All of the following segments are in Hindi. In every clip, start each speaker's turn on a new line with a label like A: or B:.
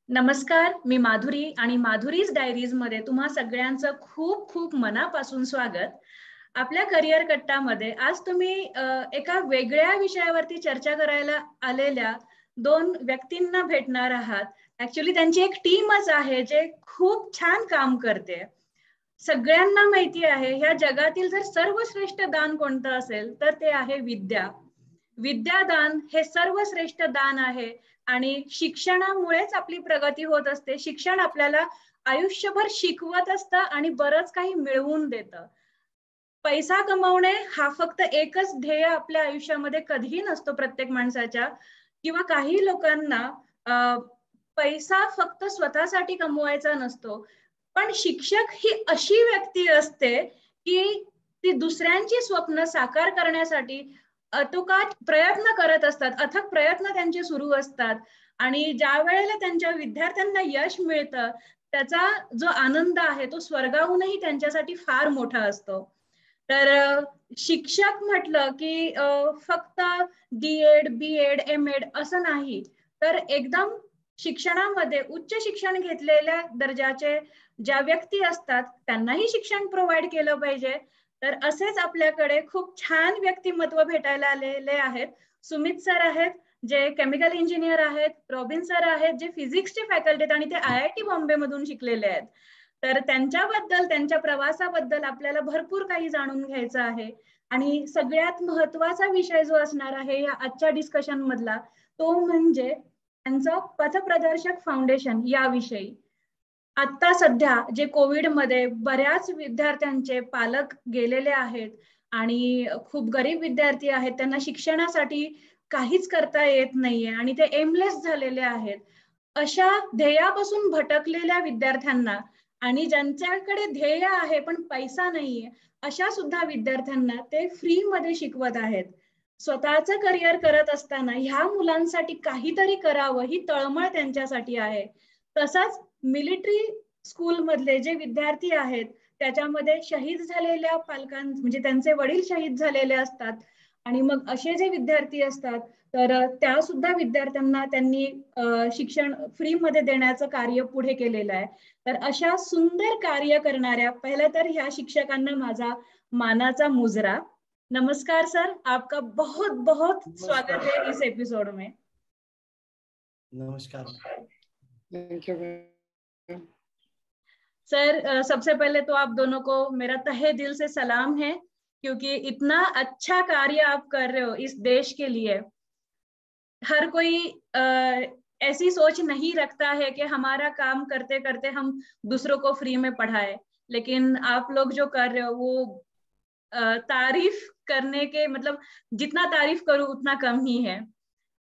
A: नमस्कार, मी माधुरी आणि माधुरीज डायरीज मध्ये तुम्हा सगळ्यांचं खूप खूप मनापासून स्वागत. आपल्या करिअर कट्टामध्ये आज तुम्ही एका वेगळ्या विषयावरती चर्चा करायला आलेल्या दोन व्यक्तींना भेटणार आहात. ऍक्च्युली त्यांची एक टीमच आहे जे खूप छान काम करते. सगळ्यांना माहिती आहे ह्या जगातील जर सर्वश्रेष्ठ दान कोणतं असेल तर ते आहे विद्या. विद्यादान हे सर्वश्रेष्ठ दान आहे आणि शिक्षणामुळेच आपली प्रगती होत असते. शिक्षण आपल्याला आयुष्यभर शिकवत असतं आणि बरंच काही मिळवून देतं. पैसा कमवणे हा फक्त एकच ध्येय आपल्या आयुष्यामध्ये कधीही नसतो प्रत्येक माणसाच्या, किंवा काही लोकांना पैसा फक्त स्वतःसाठी कमवायचा नसतो. पण शिक्षक ही अशी व्यक्ती असते की ती दुसऱ्यांची स्वप्न साकार करण्यासाठी अतोकाट प्रयत्न करत असतात, अथक प्रयत्न त्यांचे सुरू असतात. आणि ज्या वेळेला त्यांच्या विद्यार्थ्यांना यश मिळतं त्याचा जो आनंद आहे तो स्वर्गाहूनही त्यांच्यासाठी फार मोठा असतो. तर शिक्षक म्हटलं की फक्त डीएड, बीएड, एमएड असं नाही, तर एकदम शिक्षणामध्ये उच्च शिक्षण घेतलेल्या दर्जाचे ज्या व्यक्ती असतात त्यांनाही शिक्षण प्रोव्हाइड केलं पाहिजे. तर असेच आपल्याकडे खूप छान व्यक्तिमत्व भेटायला आलेले आहेत. सुमित सर आहेत जे केमिकल इंजिनियर आहेत, रॉबिन सर आहेत जे फिजिक्सचे फॅकल्टी आहेत आणि ते IIT बॉम्बे मधून शिकलेले आहेत. तर त्यांच्याबद्दल, त्यांच्या प्रवासाबद्दल आपल्याला भरपूर काही जाणून घ्यायचं आहे. आणि सगळ्यात महत्वाचा विषय जो असणार आहे या आजच्या डिस्कशन मधला तो म्हणजे त्यांचं पथप्रदर्शक फाउंडेशन याविषयी. आता सध्या जे कोविडमध्ये बऱ्याच विद्यार्थ्यांचे पालक गेलेले आहेत आणि खूप गरीब विद्यार्थी आहेत, त्यांना शिक्षणासाठी काहीच करता येत नाहीये आणि ते एमलेस झालेले आहेत. अशा ध्येयापासून भटकलेल्या विद्यार्थ्यांना आणि ज्यांच्याकडे ध्येय आहे पण पैसा नाहीये अशा सुद्धा विद्यार्थ्यांना ते फ्री मध्ये शिकवत आहेत. स्वतःचं करिअर करत असताना ह्या मुलांसाठी काहीतरी करावं ही तळमळ त्यांच्यासाठी आहे. तसाच मिलिटरी स्कूल मधले जे विद्यार्थी आहेत त्याच्यामध्ये शहीद झालेल्या म्हणजे त्यांचे वडील शहीद झालेले असतात आणि मग असे जे विद्यार्थी असतात तर त्या सुद्धा विद्यार्थ्यांना त्यांनी शिक्षण फ्री मध्ये देण्याचं कार्य पुढे केलेलं आहे. तर अशा सुंदर कार्य करणाऱ्या पहिलं तर ह्या शिक्षकांना माझा मानाचा मुजरा. नमस्कार सर, आपका बहुत बहुत स्वागत है इस एपिसोड में.
B: नमस्कार.
C: थैंक यू
A: सर, सबसे पहले तो आप दोनों को मेरा तहे दिल से सलाम है क्योंकि इतना अच्छा कार्य आप कर रहे हो इस देश के लिए. हर कोई ऐसी सोच नहीं रखता है कि हमारा काम करते करते हम दूसरों को फ्री में पढ़ाए, लेकिन आप लोग जो कर रहे हो वो तारीफ करने के मतलब जितना तारीफ करूं उतना कम ही है.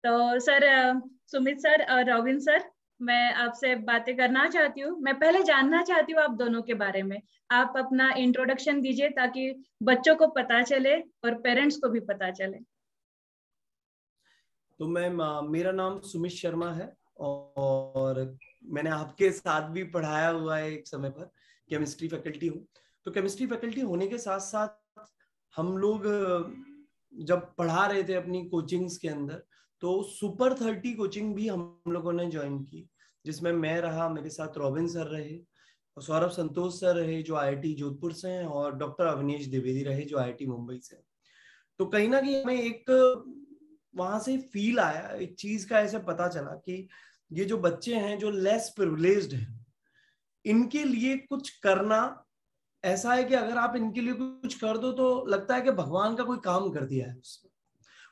A: तो सर, सुमित सर और रॉबिन सर, मैं आपसे बातें करना चाहती हूँ. मैं पहले जानना चाहती हूँ आप दोनों के बारे में. आप अपना इंट्रोडक्शन दीजिए ताकि बच्चों को पता चले और पेरेंट्स को भी पता चले.
B: तो मेरा नाम सुमित शर्मा है और मैंने आपके साथ भी पढ़ाया हुआ है एक समय पर. केमिस्ट्री फैकल्टी हूँ. तो केमिस्ट्री फैकल्टी होने के साथ साथ हम लोग जब पढ़ा रहे थे अपनी कोचिंग्स के अंदर तो सुपर 30 कोचिंग भी हम लोगों ने ज्वाइन की, जिसमें मैं रहा, मेरे साथ रॉबिन सर रहे, सौरभ संतोष सर रहे जो IIT जोधपुर से हैं और डॉक्टर अवनीश द्विवेदी रहे जो IIT मुंबई से. तो कहीं ना कहीं हमें एक वहां से फील आया, एक चीज का ऐसे पता चला कि ये जो बच्चे हैं जो लेस प्रिविलेज्ड हैं इनके लिए कुछ करना ऐसा है कि अगर आप इनके लिए कुछ कर दो तो लगता है कि भगवान का कोई काम कर दिया है उसमें.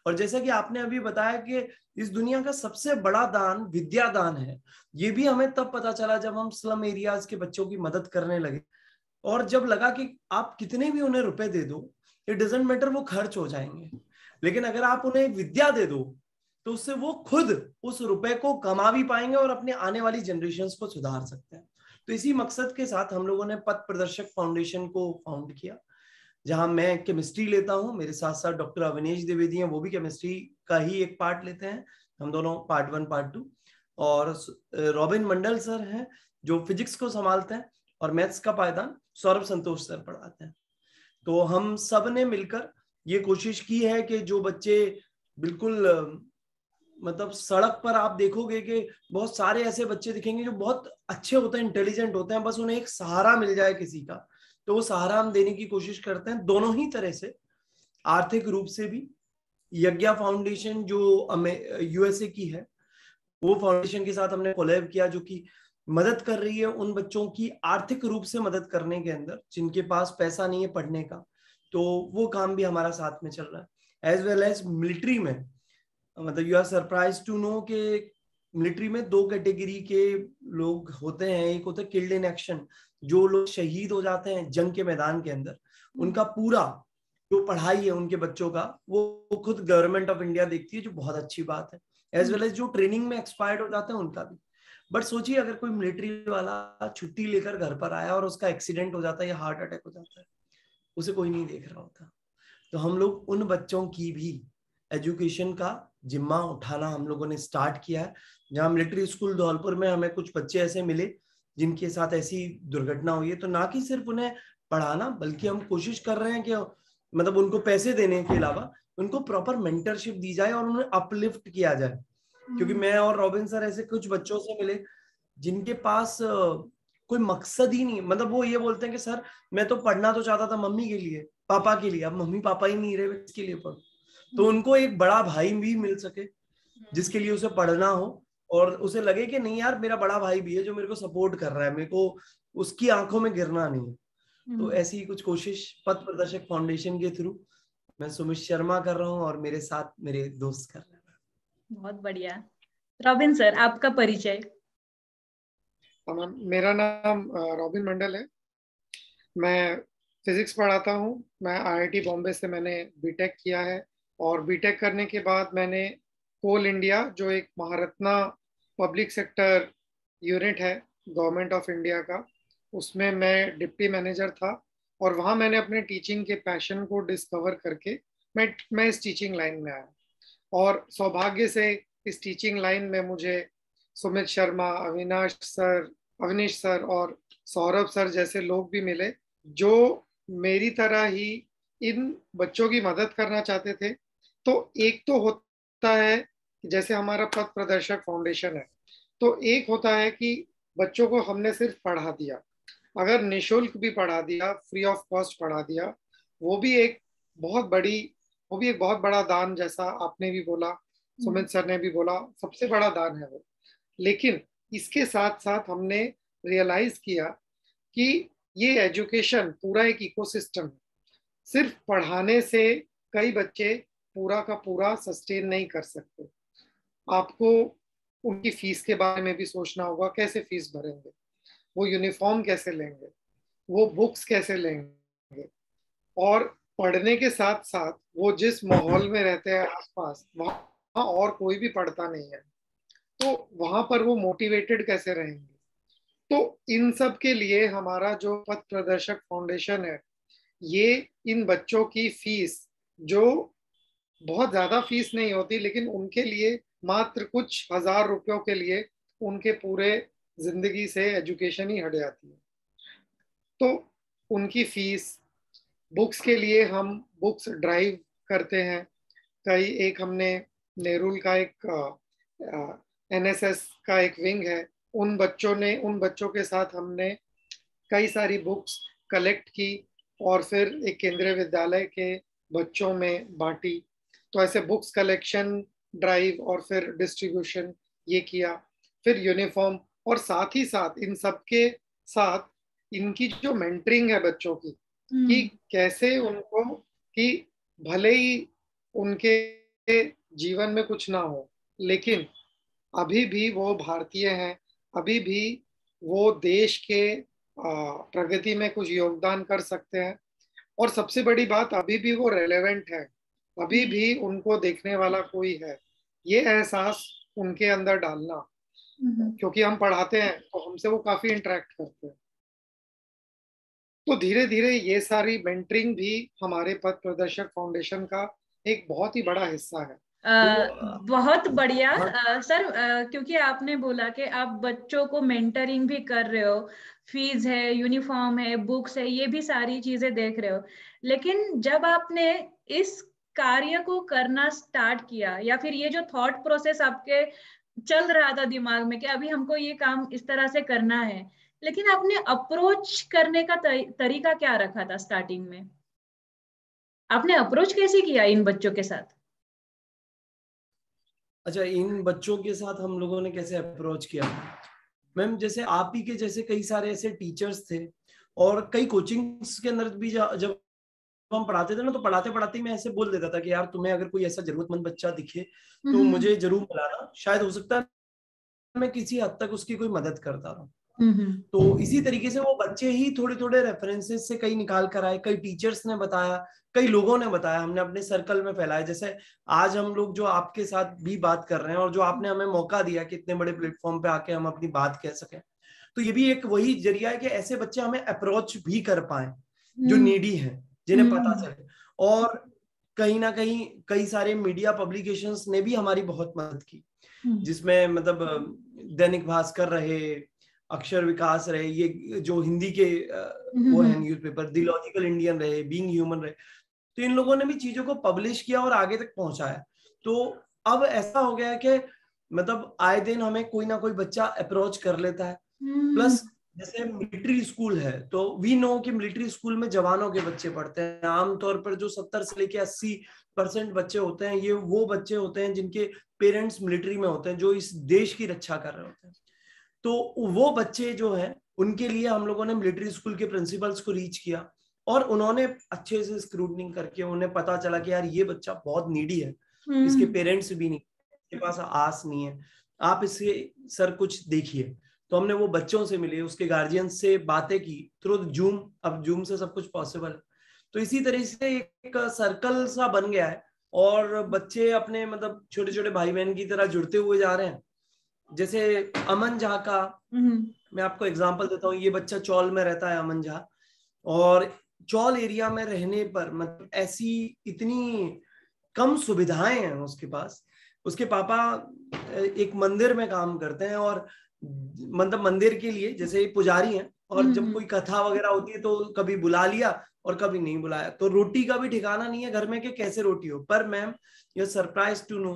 B: और जैसा कि आपने अभी बताया कि इस दुनिया का सबसे बड़ा दान विद्या दान है, ये भी हमें तब पता चला जब हम स्लम एरियाज के बच्चों की मदद करने लगे और जब लगा कि आप कितने भी उन्हें रुपए दे दो, इट डजंट मैटर, वो खर्च हो जाएंगे, लेकिन अगर आप उन्हें विद्या दे दो तो उससे वो खुद उस रुपए को कमा भी पाएंगे और अपने आने वाली जनरेशंस को सुधार सकते हैं. तो इसी मकसद के साथ हम लोगों ने पथ प्रदर्शक फाउंडेशन को फाउंड किया, जहां मैं केमिस्ट्री लेता हूं, मेरे साथ साथ डॉक्टर अवनीश द्विवेदी हैं, वो भी केमिस्ट्री का ही एक पार्ट लेते हैं, हम दोनों पार्ट 1 पार्ट 2, और रॉबिन मंडल सर हैं जो फिजिक्स को संभालते हैं और मैथ्स का पायदान सौरभ संतोष सर पढ़ाते हैं. तो हम सब ने मिलकर ये कोशिश की है कि जो बच्चे बिल्कुल मतलब सड़क पर आप देखोगे कि बहुत सारे ऐसे बच्चे दिखेंगे जो बहुत अच्छे होते हैं, इंटेलिजेंट होते हैं, बस उन्हें एक सहारा मिल जाए किसी का, तो वो सहारा हम देने की कोशिश करते हैं दोनों ही तरह से, आर्थिक रूप से भी। यज्ञा फाउंडेशन जो यूएसए की है, वो फाउंडेशन के साथ हमने कोलैब किया, जो कि मदद कर रही है उन बच्चों की आर्थिक रूप से मदद करने के अंदर जिनके पास पैसा नहीं है पढ़ने का, तो वो काम भी हमारा साथ में चल रहा है। एज वेल एज मिलिट्री में, मतलब you are surprise to know कि मिलिट्री में 2 कैटेगरी के लोग होते हैं। एक होता है किल्ड इन एक्शन, जो लोग शहीद हो जाते हैं जंग के मैदान के अंदर, उनका पूरा जो पढ़ाई है उनके बच्चों का, वो खुद गवर्नमेंट ऑफ इंडिया देखती है, जो बहुत अच्छी बात है। एज वेल एज जो ट्रेनिंग में एक्सपायर्ड हो जाते हैं उनका भी। बट सोचिए अगर कोई मिलिट्री वाला छुट्टी लेकर घर पर आया और उसका एक्सीडेंट हो जाता है या हार्ट अटैक हो जाता है, उसे कोई नहीं देख रहा होता। तो हम लोग उन बच्चों की भी एजुकेशन का जिम्मा उठाना हम लोगों ने स्टार्ट किया है। जहाँ मिलिट्री स्कूल धौलपुर में हमें कुछ बच्चे ऐसे मिले जिनके साथ ऐसी दुर्घटना हुई है, तो ना कि सिर्फ उन्हें पढ़ाना, बल्कि हम कोशिश कर रहे हैं कि मतलब उनको पैसे देने के अलावा उनको प्रॉपर मेंटरशिप दी जाए और उन्हें अपलिफ्ट किया जाए। क्योंकि मैं और रॉबिन सर ऐसे कुछ बच्चों से मिले जिनके पास कोई मकसद ही नहीं, मतलब वो ये बोलते हैं कि सर मैं तो पढ़ना तो चाहता था मम्मी के लिए, पापा के लिए, अब मम्मी पापा ही नहीं रहे, इसके लिए पढ़ो। तो उनको एक बड़ा भाई भी मिल सके जिसके लिए उसे पढ़ना हो, और उसे लगे कि नहीं यार मेरा बड़ा भाई भी है जो मेरे को सपोर्ट कर रहा है, मेरे को उसकी आंखों में गिरना नहीं है। तो ऐसी ही कुछ कोशिश पथ प्रदर्शक फाउंडेशन के थ्रू मैं सुमित शर्मा कर रहा हूँ और मेरे साथ मेरे दोस्त कर रहे हैं।
A: बहुत बढ़िया। रॉबिन सर, आपका परिचय।
C: मेरा नाम रॉबिन मंडल है। मैं फिजिक्स पढ़ाता हूँ। मैं आईआईटी बॉम्बे से मैंने बीटेक किया है, और बीटेक करने के बाद मैंने कोल इंडिया, जो एक महारत्ना पब्लिक सेक्टर यूनिट है गवर्नमेंट ऑफ इंडिया का, उसमें मैं डिप्टी मैनेजर था। और वहाँ मैंने अपने टीचिंग के पैशन को डिस्कवर करके मैं इस टीचिंग लाइन में आया। और सौभाग्य से इस टीचिंग लाइन में मुझे सुमित शर्मा, अविनीश सर और सौरभ सर जैसे लोग भी मिले, जो मेरी तरह ही इन बच्चों की मदद करना चाहते थे। तो एक तो होता है जैसे हमारा पथ प्रदर्शक फाउंडेशन है, तो एक होता है कि बच्चों को हमने सिर्फ पढ़ा दिया, अगर निशुल्क भी पढ़ा दिया, फ्री ऑफ कॉस्ट पढ़ा दिया, वो भी एक बहुत बड़ा दान, जैसा आपने भी बोला, सुमित सर ने भी बोला, सबसे बड़ा दान है वो। लेकिन इसके साथ साथ हमने रियलाइज किया कि ये एजुकेशन पूरा एक इकोसिस्टम है। सिर्फ पढ़ाने से कई बच्चे पूरा का पूरा सस्टेन नहीं कर सकते। आपको उनकी फीस के बारे में भी सोचना होगा, कैसे फीस भरेंगे, वो यूनिफॉर्म कैसे लेंगे, वो बुक्स कैसे लेंगे, और पढ़ने के साथ साथ वो जिस माहौल में रहते हैं आसपास, वहाँ और कोई भी पढ़ता नहीं है, तो वहां पर वो मोटिवेटेड कैसे रहेंगे। तो इन सब के लिए हमारा जो पथ प्रदर्शक फाउंडेशन है, ये इन बच्चों की फीस, जो बहुत ज्यादा फीस नहीं होती, लेकिन उनके लिए मात्र कुछ हजार रुपयों के लिए उनके पूरे जिंदगी से एजुकेशन ही हट जाती है। तो उनकी फीस, बुक्स के लिए हम बुक्स ड्राइव करते हैं। एक हमने नेरुल का एक एनएसएस का एक विंग है, उन बच्चों के साथ हमने कई सारी बुक्स कलेक्ट की और फिर एक केंद्रीय विद्यालय के बच्चों में बांटी। तो ऐसे बुक्स कलेक्शन ड्राइव और फिर डिस्ट्रीब्यूशन ये किया, फिर यूनिफॉर्म, और साथ ही साथ इन सब के साथ इनकी जो मेंटरिंग है बच्चों की, कि कैसे उनको, कि भले ही उनके जीवन में कुछ ना हो, लेकिन अभी भी वो भारतीय हैं, अभी भी वो देश के प्रगति में कुछ योगदान कर सकते हैं। और सबसे बड़ी बात, अभी भी वो रेलेवेंट है, अभी भी उनको देखने वाला कोई है, ये एहसास उनके अंदर डालना। क्योंकि हम पढ़ाते हैं तो हमसे वो काफी इंटरेक्ट करते हैं। तो धीरे धीरे ये सारी मेंटरिंग भी हमारे पथ प्रदर्शक फाउंडेशन का एक बहुत ही बड़ा हिस्सा है।
A: बहुत बढ़िया सर, क्योंकि आपने बोला कि आप बच्चों को मेंटरिंग भी कर रहे हो, फीस है, यूनिफॉर्म है, बुक्स है, ये भी सारी चीजें देख रहे हो, लेकिन जब आपने इस कार्य को करना स्टार्ट किया, या फिर ये जो थॉट प्रोसेस आपके चल रहा था दिमाग में कि अभी हमको ये काम इस तरह से करना है, लेकिन आपने अप्रोच करने का तरीका क्या रखा था स्टार्टिंग में? आपने अप्रोच कैसे किया इन बच्चों के साथ?
B: अच्छा, इन बच्चों के साथ हम लोगों ने कैसे अप्रोच किया मैम, जैसे आप ही के जैसे कई सारे ऐसे टीचर्स थे, और कई कोचिंग्स के अंदर भी जब हम पढ़ाते थे ना, तो पढ़ाते पढ़ाते मैं ऐसे बोल देता था कि यार तुम्हें अगर कोई ऐसा जरूरतमंद बच्चा दिखे तो मुझे जरूर बुलाना, शायद हो सकता है मैं किसी हद तक उसकी कोई मदद करता रहा। तो इसी तरीके से वो बच्चे ही थोड़े थोड़े रेफरेंसेस से कई निकाल कर आए, कई टीचर्स ने बताया, कई लोगों ने बताया, हमने अपने सर्कल में फैलाया। जैसे आज हम लोग जो आपके साथ भी बात कर रहे हैं, और जो आपने हमें मौका दिया कि इतने बड़े प्लेटफॉर्म पे आके हम अपनी बात कह सकें, तो ये भी एक वही जरिया है कि ऐसे बच्चे हमें अप्रोच भी कर पाए जो नीडी हैं, जिन्हें पता चले। और कहीं ना कहीं कई सारे मीडिया पब्लिकेशंस ने भी हमारी बहुत मदद की, जिसमें मतलब दैनिक भास्कर रहे, अक्षर विकास रहे, ये जो हिंदी के वो है न्यूज़पेपर, द लॉजिकल इंडियन रहे, बीइंग ह्यूमन रहे, तो इन लोगों ने भी चीजों को पब्लिश किया और आगे तक पहुंचाया। तो अब ऐसा हो गया है कि मतलब आए दिन हमें कोई ना कोई बच्चा अप्रोच कर लेता है। प्लस जैसे मिलिट्री स्कूल है, तो वी नो कि मिलिट्री स्कूल में जवानों के बच्चे पढ़ते हैं। आमतौर पर जो 70 से लेके 80% बच्चे होते हैं, ये वो बच्चे होते हैं जिनके पेरेंट्स मिलिट्री में होते हैं, जो इस देश की रक्षा कर रहे होते हैं। तो वो बच्चे जो हैं, उनके लिए हम लोगों ने मिलिट्री स्कूल के प्रिंसिपल्स को रीच किया, और उन्होंने अच्छे से स्क्रूटनिंग करके उन्हें पता चला कि यार ये बच्चा बहुत नीडी है, इसके पेरेंट्स भी नहीं, इसके पास आस नहीं है, आप इससे सर कुछ देखिए। तो हमने वो बच्चों से मिले, उसके गार्जियन से बातें की थ्रू जूम। अब जूम से सब कुछ पॉसिबल है। तो इसी तरह से एक सर्कल सा बन गया है, और बच्चे अपने मतलब छोटे छोटे भाई बहन की तरह जुड़ते हुए जा रहे हैं। जैसे अमन झा का मैं आपको एग्जांपल देता हूँ। ये बच्चा चौल में रहता है, अमन झा, और चौल एरिया में रहने पर मतलब ऐसी इतनी कम सुविधाएं हैं उसके पास। उसके पापा एक मंदिर में काम करते हैं, और मतलब मंदिर के लिए जैसे पुजारी हैं, और जब कोई कथा वगैरह होती है तो कभी बुला लिया और कभी नहीं बुलाया। तो रोटी का भी ठिकाना नहीं है घर में कि कैसे रोटी हो। पर ma'am, you surprise to know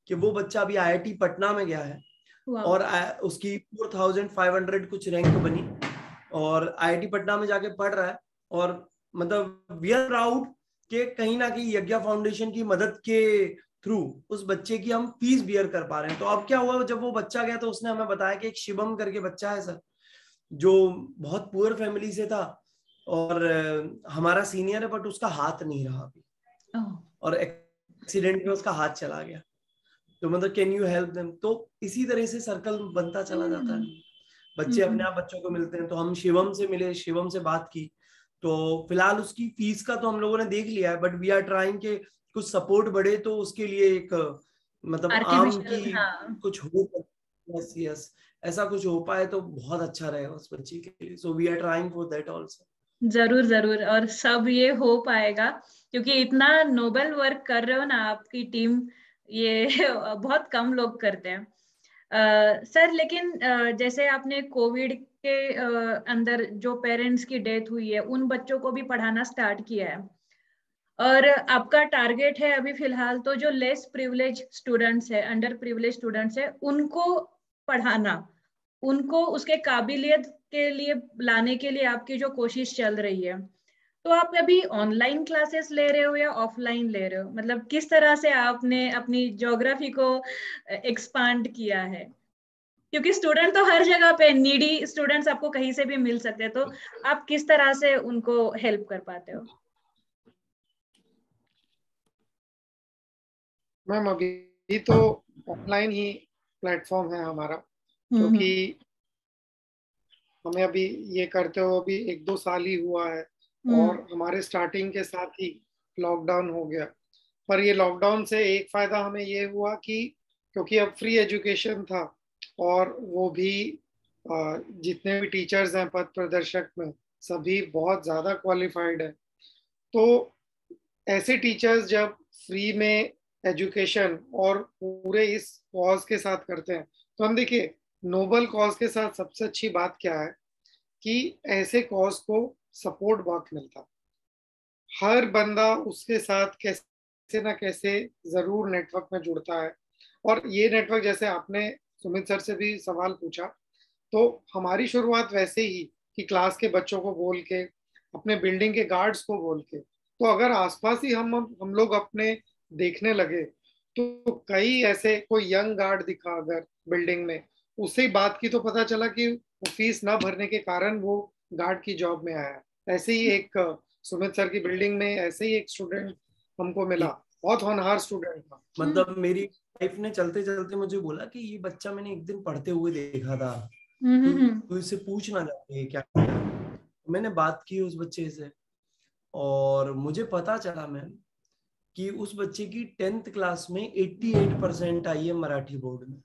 B: कि वो बच्चा अभी IIT पटना में गया है, और उसकी 4500 कुछ रैंक बनी, और IIT पटना में जाके पढ़ रहा है। और मतलब वी आर प्राउड कि कहीं ना कहीं यज्ञा फाउंडेशन की मदद के थ्रू उस बच्चे की हम फीस बियर कर पा रहे हैं। तो अब क्या हुआ, जब वो बच्चा गया तो उसने हमें बताया कि एक शिवम करके बच्चा है सर, जो बहुत पुअर फैमिली से था, और हमारा सीनियर है, बट उसका हाथ नहीं रहा अभी, और एक्सीडेंट में उसका हाथ चला गया। तो मतलब कैन यू हेल्प देम। तो इसी तरह से सर्कल बनता चला जाता है, बच्चे अपने आप बच्चों को मिलते हैं। तो हम शिवम से मिले, शिवम से बात की, तो फिलहाल उसकी फीस का तो हम लोगों ने देख लिया है, बट वी आर ट्राइंग के कुछ सपोर्ट बढ़े तो उसके लिए एक मतलब आम की कुछ हो, यस यस, ऐसा कुछ हो पाए तो बहुत अच्छा रहेगा उस बच्चे के लिए। So we are trying for that also.
A: जरूर जरूर, और सब ये हो पाएगा क्योंकि इतना नोबल वर्क कर रहे हो ना आपकी टीम, ये बहुत कम लोग करते हैं। सर लेकिन जैसे आपने कोविड के अंदर जो पेरेंट्स की डेथ हुई है उन बच्चों को भी पढ़ाना स्टार्ट किया है, और आपका टारगेट है अभी फिलहाल तो जो लेस प्रिविलेज स्टूडेंट्स है, अंडर प्रिविलेज स्टूडेंट्स है, उनको पढ़ाना, उनको उसके काबिलियत के लिए लाने के लिए आपकी जो कोशिश चल रही है। तो आप अभी ऑनलाइन क्लासेस ले रहे हो या ऑफलाइन ले रहे हो? मतलब किस तरह से आपने अपनी ज्योग्राफी को एक्सपांड किया है? क्योंकि स्टूडेंट तो हर जगह पे, नीडी स्टूडेंट्स आपको कहीं से भी मिल सकते हैं, तो आप किस तरह से उनको हेल्प कर पाते हो?
C: मैम अभी तो ऑफलाइन ही प्लेटफॉर्म है हमारा, क्योंकि हमें अभी ये करते हुए अभी 1-2 साल ही हुआ है, और हमारे स्टार्टिंग के साथ ही लॉकडाउन हो गया। पर ये लॉकडाउन से एक फायदा हमें ये हुआ कि क्योंकि अब फ्री एजुकेशन था, और वो भी जितने भी टीचर्स हैं पथ प्रदर्शक में सभी बहुत ज़्यादा क्वालिफाइड है। तो ऐसे टीचर्स जब फ्री में एजुकेशन और पूरे इस कॉज के साथ करते हैं, तो हम देखिए नोबल कॉज के साथ सबसे अच्छी बात क्या है कि ऐसे कॉज को सपोर्ट बहुत मिलता, हर बंदा उसके साथ कैसे कैसे ना कैसे जरूर नेटवर्क में जुड़ता है। और ये नेटवर्क, जैसे आपने सुमित सर से भी सवाल पूछा, तो हमारी शुरुआत वैसे ही कि क्लास के बच्चों को बोल के, अपने बिल्डिंग के गार्ड्स को बोल के, तो अगर आसपास ही हम लोग अपने देखने लगे तो कई ऐसे कोई यंग गार्ड दिखा अगर बिल्डिंग में, उससे ही बात की तो पता चला कि वो फीस ना भरने के कारण वो गार्ड की जॉब में आया। ऐसे ही एक सुमित सर की बिल्डिंग में ऐसे ही एक स्टूडेंट हमको मिला, बहुत होनहार स्टूडेंट था।
B: मतलब मेरी वाइफ ने चलते चलते मुझे बोला कि ये बच्चा मैंने एक दिन पढ़ते हुए देखा था, तो इससे पूछना चाहते हैं क्या। मैंने बात की उस बच्चे से और मुझे पता चला मैम कि उस बच्चे की 10th क्लास में 88% आई है मराठी बोर्ड में,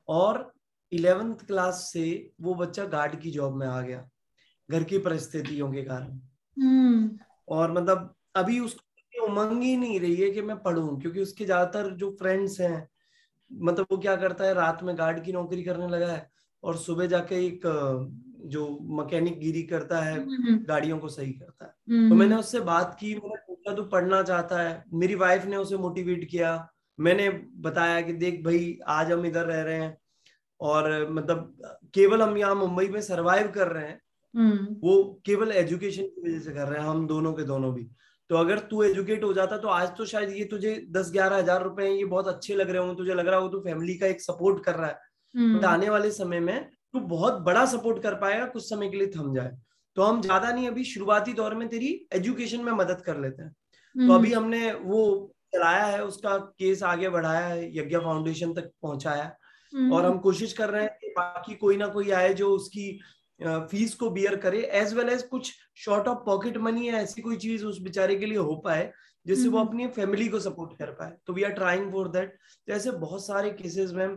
B: और 11th क्लास से वो बच्चा गार्ड की जॉब में आ गया घर की परिस्थितियों के कारण। और मतलब अभी उसको उमंग ही नहीं रही है कि मैं पढ़ूं, क्योंकि उसके ज्यादातर जो फ्रेंड्स हैं, मतलब वो क्या करता है, रात में गार्ड की नौकरी करने लगा है और सुबह जाके एक जो मैकेनिक गिरी करता है, गाड़ियों को सही करता है। तो मैंने उससे बात की, मैंने पूछा तू पढ़ना चाहता है? मेरी वाइफ ने उसे मोटिवेट किया। मैंने बताया कि देख भाई, आज हम इधर रह रहे हैं और मतलब केवल हम यहाँ मुंबई में सरवाइव कर रहे हैं, वो केवल एजुकेशन की वजह से कर रहे हैं, हम दोनों के दोनों भी। तो अगर तू एजुकेट हो जाता तो आज तो शायद ये तुझे 10-11 हजार रुपए ये बहुत अच्छे लग रहे हो, तुझे लग रहा हो तू फैमिली का एक सपोर्ट कर रहा है, बट आने वाले समय में तू बहुत बड़ा सपोर्ट कर पाएगा, कुछ समय के लिए थम जाए तो हम ज्यादा नहीं, अभी शुरुआती दौर में तेरी एजुकेशन में मदद कर लेते हैं। तो अभी हमने वो चलाया है, उसका केस आगे बढ़ाया है, यज्ञ फाउंडेशन तक पहुंचाया, और हम कोशिश कर रहे हैं कि बाकी कोई ना कोई आए जो उसकी फीस को बियर करे, एज वेल एज कुछ शॉर्ट ऑफ पॉकेट मनी या ऐसी कोई चीज उस बेचारे के लिए हो पाए जिससे वो अपनी फैमिली को सपोर्ट कर पाए। तो we are trying for that. तो ऐसे बहुत सारे केसेस में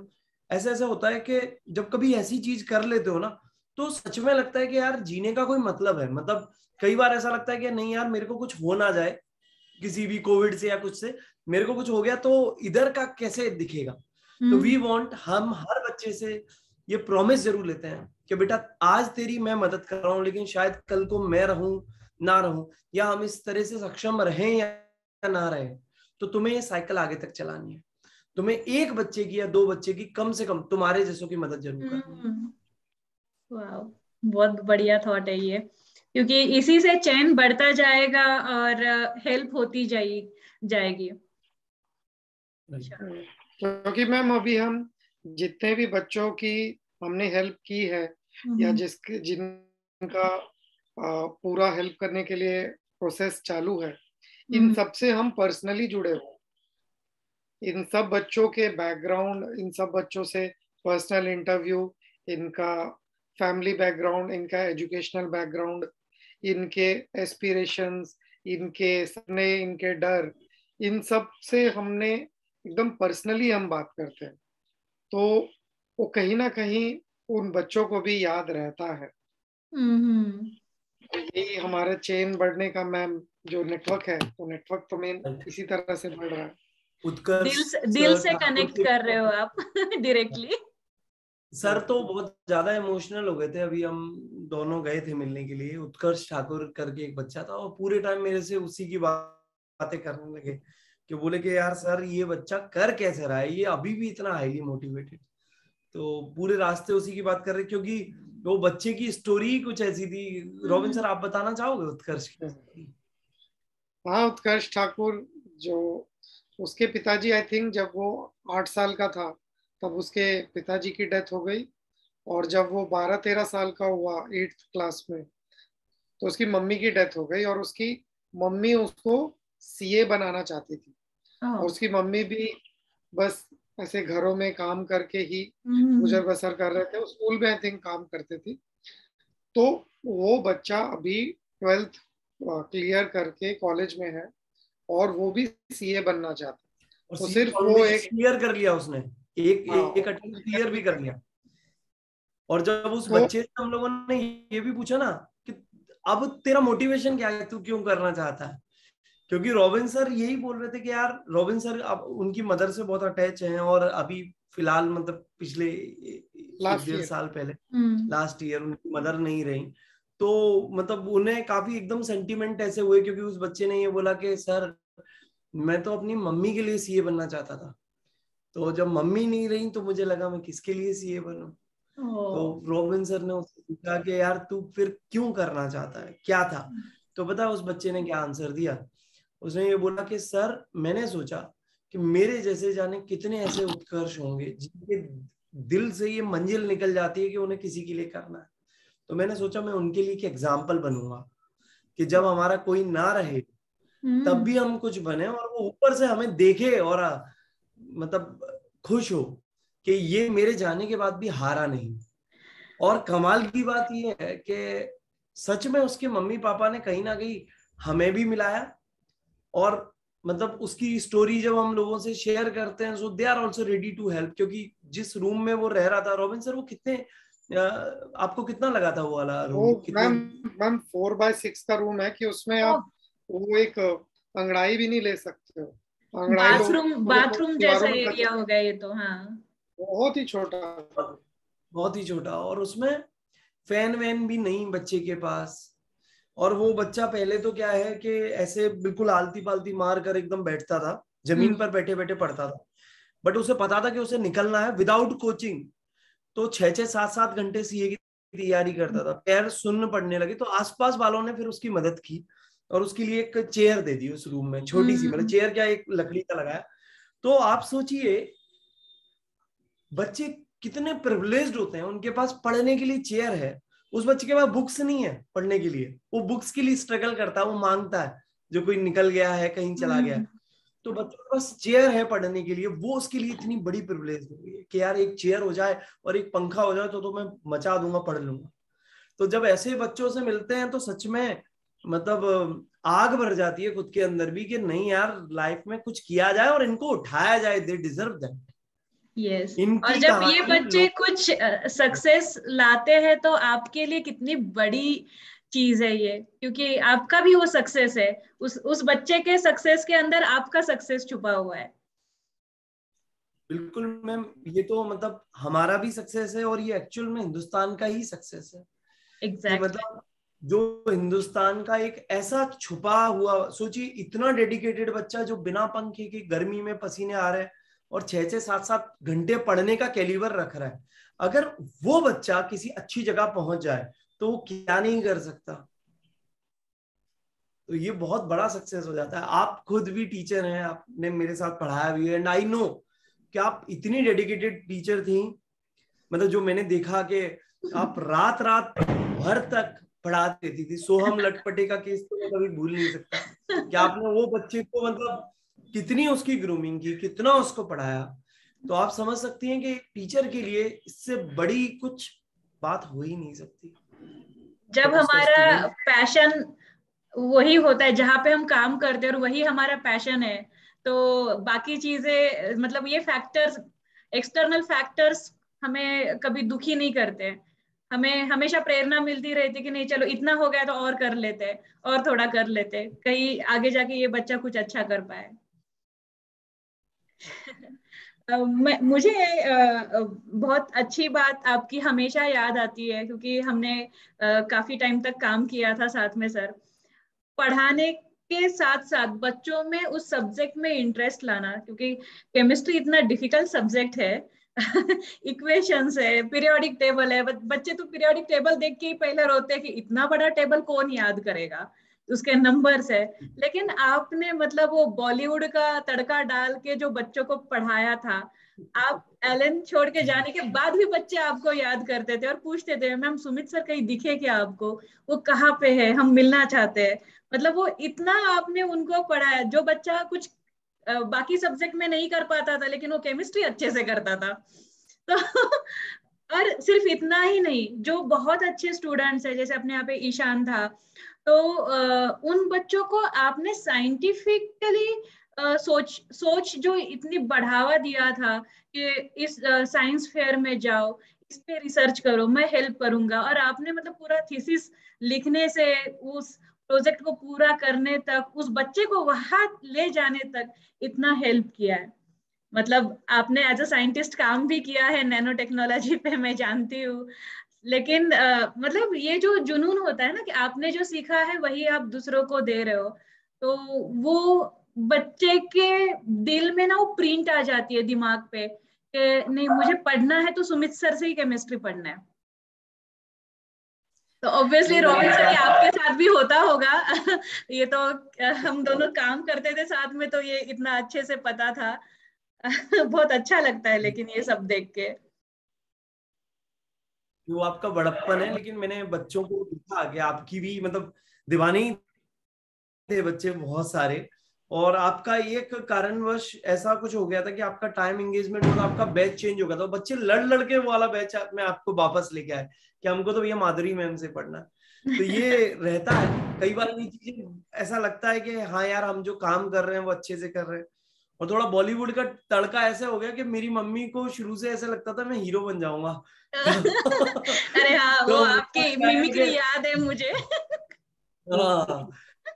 B: ऐसा ऐसा होता है कि जब कभी ऐसी चीज कर लेते हो ना, तो सच में लगता है कि यार जीने का कोई मतलब है। मतलब कई बार ऐसा लगता है कि नहीं यार, मेरे को कुछ हो ना जाए किसी भी कोविड से या कुछ से, मेरे को कुछ हो गया तो इधर का कैसे दिखेगा। तो वी वांट, हम हर बच्चे से ये प्रॉमिस जरूर लेते हैं कि बेटा आज तेरी मैं मदद कर रहा हूँ, लेकिन शायद कल को मैं रहूं ना रहूं, या हम इस तरह से सक्षम रहें या ना रहें, तो तुम्हें ये साइकिल आगे तक चलानी है। तुम्हें एक बच्चे की या 2 बच्चे की, कम से कम तुम्हारे जैसों की मदद जरूर करनी है।
A: वाह, बहुत बढ़िया थॉट है ये, क्योंकि इसी से चैन बढ़ता जाएगा और हेल्प होती जाएगी।
C: क्योंकि मैम अभी हम जितने भी बच्चों की हमने हेल्प की है या जिनका पूरा हेल्प करने के लिए प्रोसेस चालू है, इन सब से हम पर्सनली जुड़े हुए। इन सब बच्चों के बैकग्राउंड, इन सब बच्चों से पर्सनल इंटरव्यू, इनका फैमिली बैकग्राउंड, इनका एजुकेशनल बैकग्राउंड, इनके एस्पिरेशंस, इनके सपने, इनके डर, इन सब से हमने एकदम पर्सनली हम बात करते हैं। तो वो कहीं ना कहीं उन बच्चों को भी याद रहता है। यही हमारा चेन बढ़ने का मैम जो नेटवर्क है, वो नेटवर्क तो मेन इसी तरह से बढ़ रहा है।
A: दिल से कनेक्ट कर रहे हो आप डायरेक्टली।
B: सर तो बहुत ज्यादा इमोशनल हो गए थे, अभी हम दोनों गए थे मिलने के लिए। उत्कर्ष ठाकुर करके एक बच्चा था, और पूरे टाइम मेरे से उसी की बातें करने लगे कि बोले कि यार सर ये बच्चा कर कैसे रहा है, ये अभी भी इतना हाईली मोटिवेटेड। तो पूरे रास्ते उसी की बात कर रहे, क्योंकि वो बच्चे की स्टोरी कुछ ऐसी थी। रॉबिन सर, आप बताना चाहोगे उत्कर्ष की?
C: हाँ, उत्कर्ष ठाकुर, जो उसके पिताजी, आई थिंक जब वो 8 साल का था तब उसके पिताजी की डेथ हो गई, और जब वो 12-13 साल का हुआ 8th क्लास में, तो उसकी मम्मी की डेथ हो गई। और उसकी मम्मी उसको सीए बनाना चाहती थी, और उसकी मम्मी भी बस ऐसे घरों में काम करके ही गुजर बसर कर रहे थे। वो स्कूल में आई थिंक काम करते थे। तो वो बच्चा अभी 12th क्लियर करके कॉलेज में है, और वो भी सीए बनना चाहता है। तो सिर्फ वो एक
B: क्लियर कर लिया उसने, एक अटेम्प्ट क्लियर भी कर लिया। और जब उस बच्चे से हम लोगों ने ये भी पूछा ना कि अब तेरा मोटिवेशन क्या है, तू क्यों करना चाहता है, क्योंकि रॉबिन सर यही बोल रहे थे कि यार रॉबिन सर अब उनकी मदर से बहुत अटैच हैं, और अभी फिलहाल मतलब पिछले 1-1.5 साल पहले लास्ट ईयर उनकी मदर नहीं रही। तो मतलब उन्हें काफी एकदम सेंटिमेंट ऐसे हुए, क्योंकि उस बच्चे ने ये बोला कि सर मैं तो अपनी मम्मी के लिए सीए बनना चाहता था। तो जब मम्मी नहीं रही तो मुझे लगा मैं किसके लिए सीए बनूं। तो रॉबिन सर ने उससे पूछा कि यार तू फिर क्यों करना चाहता है, क्या था। तो पता है उस बच्चे ने क्या आंसर दिया। उसने ये बोला कि सर मैंने सोचा कि मेरे जैसे जाने कितने ऐसे उत्कर्ष होंगे जिनके दिल से ये मंजिल निकल जाती है कि उन्हें किसी के लिए करना है। तो मैंने सोचा मैं उनके लिए एक एग्जाम्पल बनूंगा कि जब हमारा कोई ना रहे तब भी हम कुछ बने और वो ऊपर से हमें देखे और मतलब खुश हो कि ये मेरे जाने के बाद भी हारा नहीं। और कमाल की बात ये है कि सच में उसके मम्मी पापा ने कहीं ना कहीं हमें भी मिलाया। और मतलब उसकी स्टोरी जब हम लोगों से शेयर करते हैं so they are also ready to help. क्योंकि जिस रूम में वो रह रहा था रॉबिन सर, वो कितने आपको कितना लगा था वो वाला
C: वो
B: रूम कितने?
C: मैम 4x6 का रूम है कि उसमें आप वो एक अंगड़ाई भी नहीं ले सकते हो। अंगड़ाई लोग
A: बाथरूम जैसा
C: दीवारों में
A: एरिया हो गया ये तो। हाँ,
C: बहुत ही छोटा।
B: बहुत ही छोटा। और उसमें फैन वैन भी नहीं बच्चे के पास। और वो बच्चा पहले तो क्या है कि ऐसे बिल्कुल आलती पालती मार कर एकदम बैठता था, जमीन पर बैठे बैठे पढ़ता था। बट उसे पता था कि उसे निकलना है विदाउट कोचिंग। तो 6-6 7-7 घंटे सीए की तैयारी करता था। पैर सुन्न पड़ने लगे तो आसपास वालों ने फिर उसकी मदद की और उसके लिए एक चेयर दे दी उस रूम में, छोटी सी, मतलब चेयर क्या, एक लकड़ी का लगाया। तो आप सोचिए बच्चे कितने प्रिविलेज्ड होते हैं, उनके पास पढ़ने के लिए चेयर है। उस बच्चे के पास बुक्स नहीं है पढ़ने के लिए, वो बुक्स के लिए स्ट्रगल करता है, वो मांगता है जो कोई निकल गया है कहीं चला गया है। तो बच्चों के पास चेयर है पढ़ने के लिए, वो उसके लिए इतनी बड़ी प्रिविलेज हो गई है कि यार एक चेयर हो जाए और एक पंखा हो जाए तो मैं मचा दूंगा, पढ़ लूंगा। तो जब ऐसे बच्चों से मिलते हैं तो सच में मतलब आग भर जाती है खुद के अंदर भी कि नहीं यार लाइफ में कुछ किया जाए और इनको उठाया जाए, दे डिजर्व दैट।
A: यस। और
B: इनकी
A: जब ये
B: कहानी
A: बच्चे कुछ सक्सेस लाते हैं तो आपके लिए कितनी बड़ी चीज है ये, क्योंकि आपका भी वो सक्सेस है। उस बच्चे के सक्सेस के अंदर आपका सक्सेस छुपा हुआ है।
B: बिल्कुल मैम, ये तो मतलब हमारा भी सक्सेस है और ये एक्चुअल में हिंदुस्तान का ही सक्सेस है कि
A: एग्जैक्टली।
B: मतलब जो हिंदुस्तान का एक ऐसा छुपा हुआ, सोचिए इतना डेडिकेटेड बच्चा जो बिना पंखे के गर्मी में पसीने आ रहे हैं और 6-6 7-7 घंटे पढ़ने का कैलिबर रख रहा है। अगर वो बच्चा किसी अच्छी जगह पहुंच जाए तो वो क्या नहीं कर सकता। तो ये बहुत बड़ा सक्सेस हो जाता है। आप खुद भी टीचर हैं, आपने मेरे साथ पढ़ाया भी है एंड आई नो कि आप इतनी डेडिकेटेड टीचर थी। मतलब जो मैंने देखा कि आप रात रात भर तक पढ़ा देती थी। सोहम लटपटे का केस तो मैं कभी भूल नहीं सकता कि आपने वो बच्चे को मतलब कितनी उसकी ग्रूमिंग की, कितना उसको पढ़ाया। तो आप समझ सकती हैं कि टीचर के लिए इससे बड़ी कुछ बात हो ही नहीं सकती
A: जब
B: जब उसका
A: हमारा
B: स्टूडेंट।
A: पैशन वही होता है जहाँ पे हम काम करते हैं और वही हमारा पैशन है, तो बाकी चीजें मतलब ये फैक्टर्स, एक्सटर्नल फैक्टर्स हमें कभी दुखी नहीं करते। हमें हमेशा प्रेरणा मिलती रहती है कि नहीं चलो इतना हो गया तो और कर लेते हैं, और थोड़ा कर लेते हैं, कहीं आगे जाके ये बच्चा कुछ अच्छा कर पाए। मुझे बहुत अच्छी बात आपकी हमेशा याद आती है, क्योंकि हमने काफी टाइम तक काम किया था साथ में सर। पढ़ाने के साथ साथ बच्चों में उस सब्जेक्ट में इंटरेस्ट लाना, क्योंकि केमिस्ट्री इतना डिफिकल्ट सब्जेक्ट है। इक्वेशंस है, पीरियोडिक टेबल है, बच्चे तो पीरियोडिक टेबल देख के ही पहले रोते हैं कि इतना बड़ा टेबल कौन याद करेगा, उसके नंबर्स है। लेकिन आपने मतलब वो बॉलीवुड का तड़का डाल के जो बच्चों को पढ़ाया था, आप एलन छोड़ के जाने के बाद भी बच्चे आपको याद करते थे और पूछते थे मैम सुमित सर कहीं दिखे क्या आपको, वो कहाँ पे है, हम मिलना चाहते हैं। मतलब वो इतना आपने उनको पढ़ाया, जो बच्चा कुछ बाकी सब्जेक्ट में नहीं कर पाता था लेकिन वो केमिस्ट्री अच्छे से करता था। तो और सिर्फ इतना ही नहीं, जो बहुत अच्छे स्टूडेंट्स है जैसे अपने यहाँ पे ईशान था, तो उन बच्चों को आपने साइंटिफिकली सोच सोच जो इतनी बढ़ावा दिया था कि इस साइंस फेयर में जाओ, इस पे रिसर्च करो, मैं हेल्प करूंगा। और आपने मतलब पूरा थीसिस लिखने से उस प्रोजेक्ट को पूरा करने तक, उस बच्चे को वहां ले जाने तक इतना हेल्प किया है। मतलब आपने एज अ साइंटिस्ट काम भी किया है नैनो टेक्नोलॉजी पे, मैं जानती हूँ। लेकिन मतलब ये जो जुनून होता है ना कि आपने जो सीखा है वही आप दूसरों को दे रहे हो, तो वो बच्चे के दिल में ना वो प्रिंट आ जाती है दिमाग पे कि नहीं, मुझे पढ़ना है तो सुमित सर से ही केमिस्ट्री पढ़ना है। तो ऑब्वियसली
B: नहीं
A: रॉबिन
B: मैंने
A: सर, ये
B: कहा
A: आपके साथ भी होता होगा। ये तो हम दोनों काम करते थे साथ में, तो ये इतना अच्छे से पता था। बहुत अच्छा लगता है लेकिन ये सब देख के।
B: वो आपका बड़प्पन है, लेकिन मैंने बच्चों को देखा कि आपकी भी मतलब दीवाने ही थे बच्चे बहुत सारे। और आपका एक कारणवश ऐसा कुछ हो गया था कि आपका टाइम एंगेजमेंट और आपका बैच चेंज हो गया था, बच्चे लड़ लड़ के वो वाला बैच में आपको वापस लेके आए कि हमको तो भैया माधुरी मैम से पढ़ना है। तो ये रहता है कई बार, ये चीजें ऐसा लगता है कि हाँ यार हम जो काम कर रहे हैं वो अच्छे से कर रहे हैं। और थोड़ा बॉलीवुड का तड़का ऐसा हो गया कि मेरी मम्मी को शुरू से ऐसा लगता था मैं हीरो बन जाऊंगा।
A: अरे हाँ, वो
B: तो
A: आपकी मिमिक्री याद है मुझे।
B: हाँ,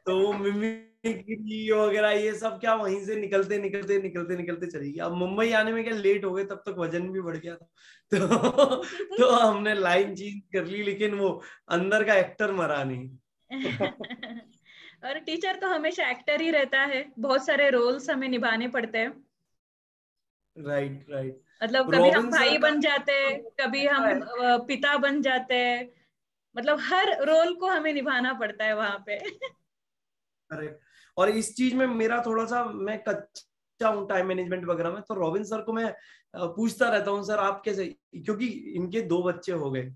B: तो वो मिमिक्री वगैरह ये सब क्या वहीं से निकलते निकलते निकलते निकलते चली गई। अब मुंबई आने में क्या लेट हो गए, तब तक वजन भी बढ़ गया था। तो हमने लाइन चेंज कर ली, लेकिन वो अंदर का एक्टर मरा नहीं।
A: और टीचर तो हमेशा एक्टर ही रहता है, बहुत सारे रोल्स हमें निभाने पड़ते हैं।
B: Right right.
A: मतलब कभी हम
B: रॉबिन सर
A: भाई
B: का
A: बन जाते हैं, कभी
B: ऐसा
A: हम
B: है।
A: पिता बन जाते हैं। मतलब हर रोल को हमें निभाना पड़ता है वहां पे।
B: करेक्ट। और इस चीज में मेरा थोड़ा सा मैं कच्चा हूँ टाइम मैनेजमेंट वगैरह में, तो रॉबिन सर को मैं पूछता रहता हूँ सर आप कैसे, क्योंकि इनके 2 बच्चे हो गए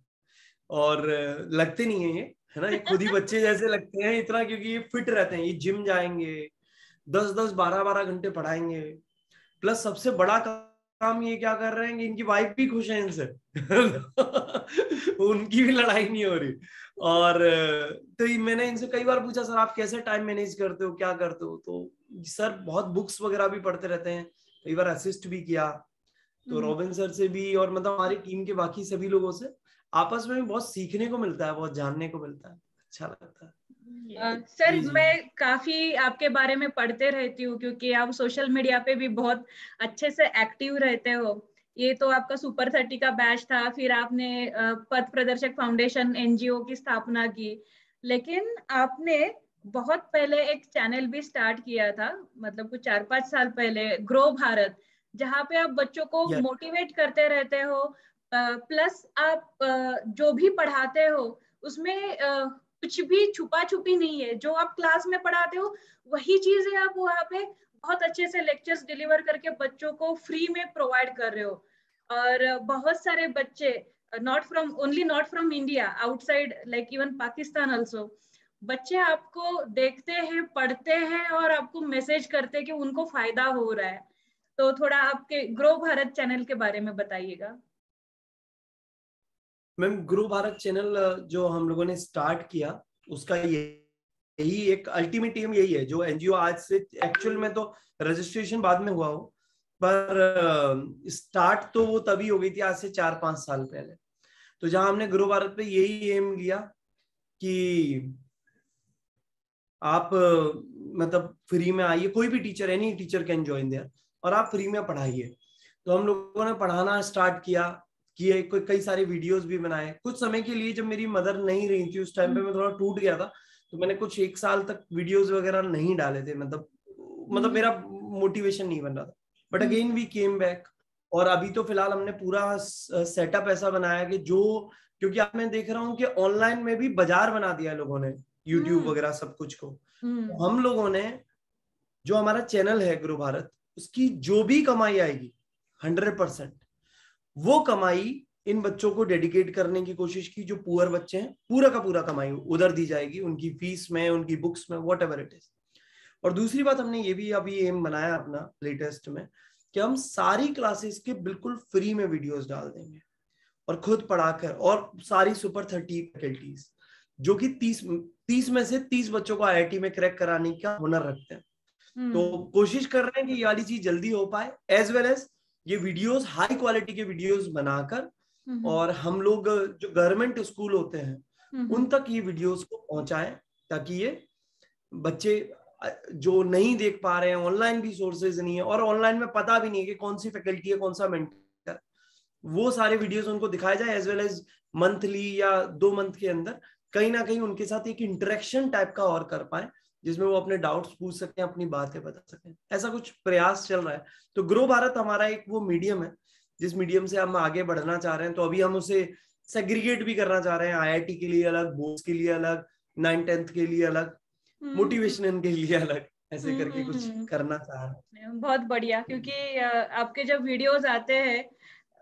B: और लगते नहीं है ये, है ना, ये खुद ही बच्चे जैसे लगते हैं इतना, क्योंकि ये फिट रहते हैं, ये जिम जाएंगे, 10-10 12-12 घंटे पढ़ाएंगे। प्लस सबसे बड़ा काम ये क्या कर रहे हैं कि इनकी वाइफ भी खुश है इनसे। उनकी भी लड़ाई नहीं हो रही। और तो मैंने इनसे कई बार पूछा सर आप कैसे टाइम मैनेज करते हो, क्या करते हो, तो सर बहुत बुक्स वगैरह भी पढ़ते रहते हैं, कई बार असिस्ट भी किया। तो रॉबिन सर से भी और मतलब हमारी टीम के बाकी सभी लोगों से आपस में भी बहुत सीखने को मिलता है, बहुत जानने को मिलता है, अच्छा लगता है।
A: सर,
B: जी जी।
A: मैं काफी आपके बारे में पढ़ते रहती हूँ, क्योंकि आप सोशल मीडिया पे भी बहुत अच्छे से एक्टिव रहते हो। ये तो आपका सुपर 30 का बैच था, फिर आपने पथ प्रदर्शक फाउंडेशन एनजीओ की स्थापना की। लेकिन आपने बहुत पहले एक चैनल भी स्टार्ट किया था, मतलब कुछ 4-5 साल पहले, ग्रो भारत, जहाँ पे आप बच्चों को
B: यस।
A: मोटिवेट करते रहते हो। प्लस आप जो भी पढ़ाते हो उसमें कुछ भी छुपा छुपी नहीं है। जो आप क्लास में पढ़ाते हो वही चीजें आप वहाँ पे बहुत अच्छे से लेक्चर्स डिलीवर करके बच्चों को फ्री में प्रोवाइड कर रहे हो। और बहुत सारे बच्चे, not from India, outside like even Pakistan also, बच्चे आपको देखते हैं, पढ़ते हैं और आपको मैसेज करते हैं कि उनको फायदा हो रहा है। तो थोड़ा आपके ग्रो भारत चैनल के बारे में बताइएगा।
B: मैम गुरु भारत चैनल जो हम लोगों ने स्टार्ट किया, उसका यही एक अल्टीमेट एम यही है, जो एनजीओ आज से एक्चुअल में तो रजिस्ट्रेशन बाद में हुआ हो, पर स्टार्ट तो वो तभी हो गई थी आज से 4-5 साल पहले। तो जहां हमने गुरु भारत पे यही एम लिया कि आप मतलब फ्री में आइए, कोई भी teacher, any teacher can join there, और आप फ्री में पढ़ाइए। तो हम लोगों ने पढ़ाना स्टार्ट किया, किए, कई सारे वीडियोस भी बनाए। कुछ समय के लिए जब मेरी मदर नहीं रही थी उस टाइम पे मैं थोड़ा टूट गया था, तो मैंने कुछ 1 साल तक वीडियोस वगैरह नहीं डाले थे, मतलब मेरा मोटिवेशन नहीं बन रहा था। But again we came back, और अभी तो फिलहाल हमने पूरा सेटअप ऐसा बनाया कि जो, क्योंकि आप मैं देख रहा हूँ कि ऑनलाइन में भी बाजार बना दिया लोगों ने, यूट्यूब वगैरह सब कुछ को। तो हम लोगों ने, जो हमारा चैनल है गुरु भारत, उसकी जो भी कमाई आएगी 100% वो कमाई इन बच्चों को डेडिकेट करने की कोशिश की। जो पुअर बच्चे हैं, पूरा का पूरा कमाई उधर दी जाएगी, उनकी फीस में, उनकी बुक्स में, वॉट एवर इट इज। और दूसरी बात, हमने ये भी अभी एम बनाया अपना लेटेस्ट में कि हम सारी क्लासेस के बिल्कुल फ्री में वीडियोस डाल देंगे और खुद पढ़ाकर, और सारी सुपर 30 फैकल्टीज जो कि 30 में से 30 बच्चों को आईआईटी में क्रैक कराने का हुनर रखते हैं, तो कोशिश कर रहे हैं कि ये वाली चीज जल्दी हो पाए, एज वेल एज ये वीडियोस, हाई क्वालिटी के वीडियोस बनाकर, और हम लोग जो गवर्नमेंट स्कूल होते हैं उन तक ये वीडियोस को पहुंचाएं, ताकि ये बच्चे जो नहीं देख पा रहे हैं, ऑनलाइन भी सोर्सेज नहीं है और ऑनलाइन में पता भी नहीं है कि कौन सी फैकल्टी है, कौन सा मेंटर, वो सारे वीडियोस उनको दिखाए जाए, एज वेल एज मंथली या 2 मंथ के अंदर कहीं ना कहीं उनके साथ एक इंटरेक्शन टाइप का और कर पाए, जिसमें वो अपने डाउट्स पूछ सकें, अपनी बातें बता सकें। ऐसा कुछ प्रयास चल रहा है। तो ग्रो भारत हमारा एक वो मीडियम है जिस मीडियम से हम आगे बढ़ना चाह रहे हैं। तो अभी हम उसे सेग्रीगेट भी करना चाह रहे हैं, IIT के लिए अलग, बोर्ड्स के लिए अलग, 9th-10th के लिए अलग, मोटिवेशन के लिए अलग, ऐसे करके कुछ करना चाह रहे हैं।
A: बहुत बढ़िया, क्योंकि आपके जब वीडियोस आते हैं,